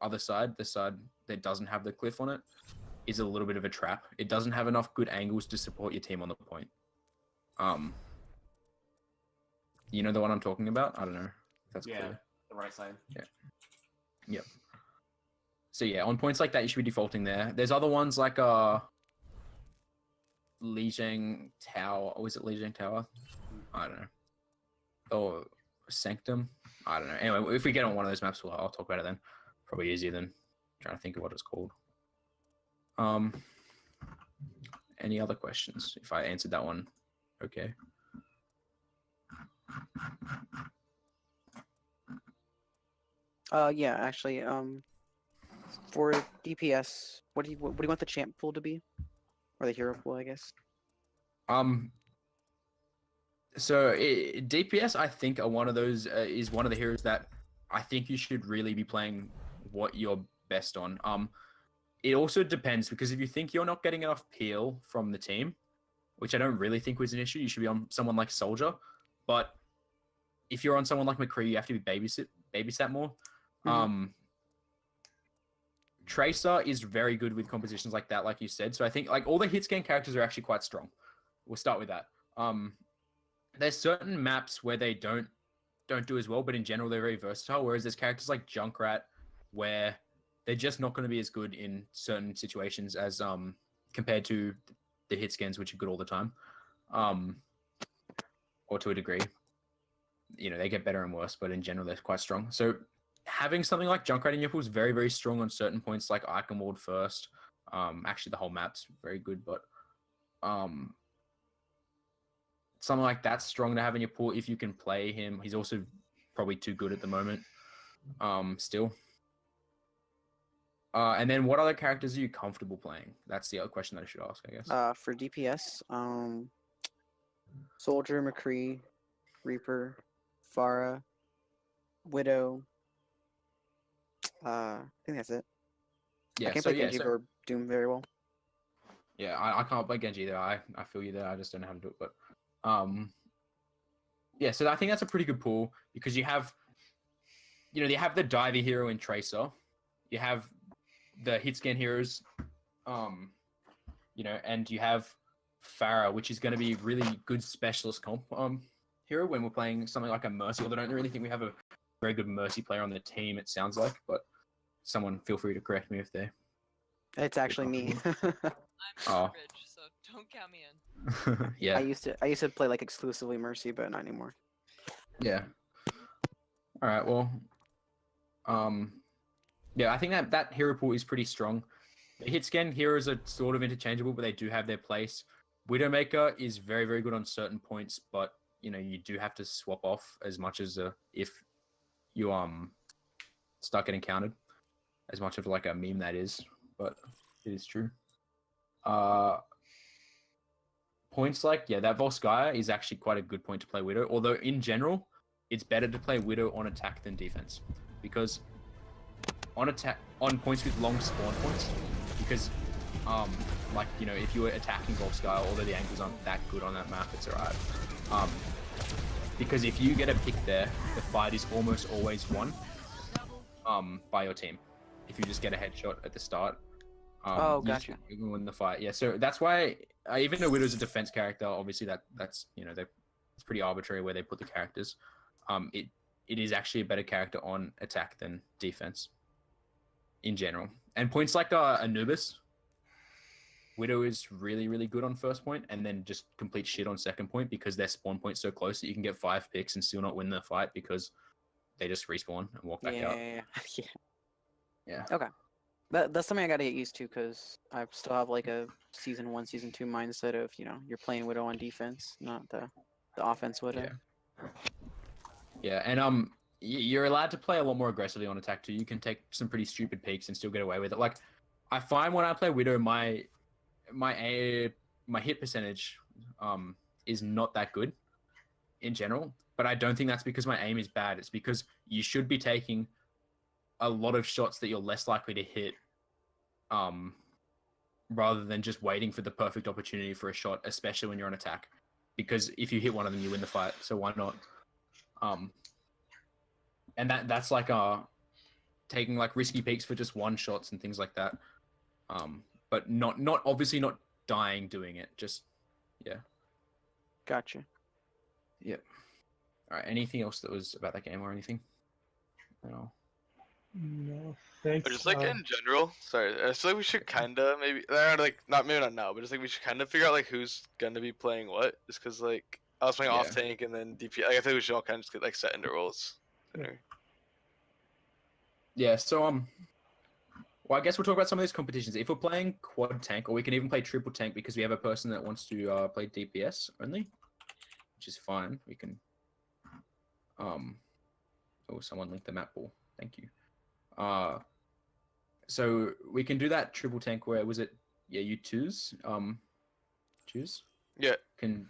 S1: other side, the side that doesn't have the cliff on it, is a little bit of a trap. It doesn't have enough good angles to support your team on the point. You know the one I'm talking about? I don't know if that's clear.
S3: The right side.
S1: Yeah. Yep. So yeah, on points like that, you should be defaulting there. There's other ones like Lijiang Tower. Or is it Lijiang Tower? I don't know. Or Sanctum? I don't know. Anyway, if we get on one of those maps, I'll talk about it then. Probably easier than trying to think of what it's called. Any other questions? If I answered that one, okay.
S5: Yeah, actually, for DPS, what do you want the champ pool to be, or the hero pool, I guess?
S1: So DPS, I think, are one of those is one of the heroes that I think you should really be playing what you're best on. It also depends, because if you think you're not getting enough peel from the team, which I don't really think was an issue, you should be on someone like Soldier. But if you're on someone like McCree, you have to be babysat more. Tracer is very good with compositions like that, like you said. So I think like all the hit scan characters are actually quite strong. We'll start with that. There's certain maps where they don't do as well, but in general they're very versatile. Whereas there's characters like Junkrat where they're just not going to be as good in certain situations as compared to the hit scans, which are good all the time, or to a degree. You know, they get better and worse, but in general they're quite strong. So having something like Junkrat in your pool is very, very strong on certain points, like Eichenwald first. Actually, the whole map's very good, but something like that's strong to have in your pool if you can play him. He's also probably too good at the moment, still. And then what other characters are you comfortable playing? That's the other question that I should ask, I guess.
S5: For DPS, Soldier, McCree, Reaper, Pharah, Widow. I think that's it.
S1: Yeah,
S5: I can't
S1: so
S5: play Genji or Doom very well.
S1: Yeah, I can't play Genji either. I feel you there. I just don't know how to do it. But yeah, so I think that's a pretty good pool because you have, you know, you have the diver hero in Tracer, you have the hit scan heroes, you know, and you have Pharah, which is going to be really good specialist comp hero when we're playing something like a Mercy. Although I don't really think we have a very good Mercy player on the team, it sounds like, but someone feel free to correct me if they.
S5: It's actually me.
S4: I'm average, so don't count me in.
S1: Yeah.
S5: I used to play like exclusively Mercy, but not anymore.
S1: Yeah. All right. Well. Yeah, I think that hero pool is pretty strong. The hit scan heroes are sort of interchangeable, but they do have their place. Widowmaker is very, very good on certain points, but you know you do have to swap off as much as if you start getting counted. As much of like a meme that is, but it is true. Points like, yeah, that Volskaya is actually quite a good point to play Widow, although in general, it's better to play Widow on attack than defense, because on points with long spawn points, because like, you know, if you were attacking Volskaya, although the angles aren't that good on that map, it's alright. Because if you get a pick there, the fight is almost always won by your team. If you just get a headshot at the start,
S5: oh, gotcha.
S1: You can win the fight. Yeah, so that's why even though Widow's a defense character, obviously that's you know it's pretty arbitrary where they put the characters. It is actually a better character on attack than defense in general. And points like Anubis, Widow is really, really good on first point, and then just complete shit on second point because their spawn point's so close that you can get 5 picks and still not win the fight because they just respawn and walk back out. Yeah.
S5: Okay. That's something I gotta get used to because I still have like a season 1, season 2 mindset of, you know, you're playing Widow on defense, not the offense Widow.
S1: Yeah, and you're allowed to play a lot more aggressively on attack too. You can take some pretty stupid peeks and still get away with it. Like, I find when I play Widow, my hit percentage is not that good in general, but I don't think that's because my aim is bad. It's because you should be taking a lot of shots that you're less likely to hit, rather than just waiting for the perfect opportunity for a shot, especially when you're on attack. Because if you hit one of them, you win the fight. So why not? And that's like taking like risky peeks for just one shots and things like that. But not obviously not dying doing it. Just yeah.
S5: Gotcha.
S1: Yep. All right. Anything else that was about that game or anything? No.
S7: No, thanks.
S2: But just like in general, sorry, I feel like we should kind of maybe, like maybe not now, but just like we should kind of figure out like who's gonna be playing what, just because like I was playing off tank and then DP. Like, I think we should all kind of just get like set into roles.
S1: Yeah. So well, I guess we'll talk about some of these competitions. If we're playing quad tank, or we can even play triple tank because we have a person that wants to play DPS only, which is fine. We can Oh, someone linked the map ball. Thank you. So we can do that triple tank where was it? Yeah, you choose. Choose.
S2: Yeah.
S1: Can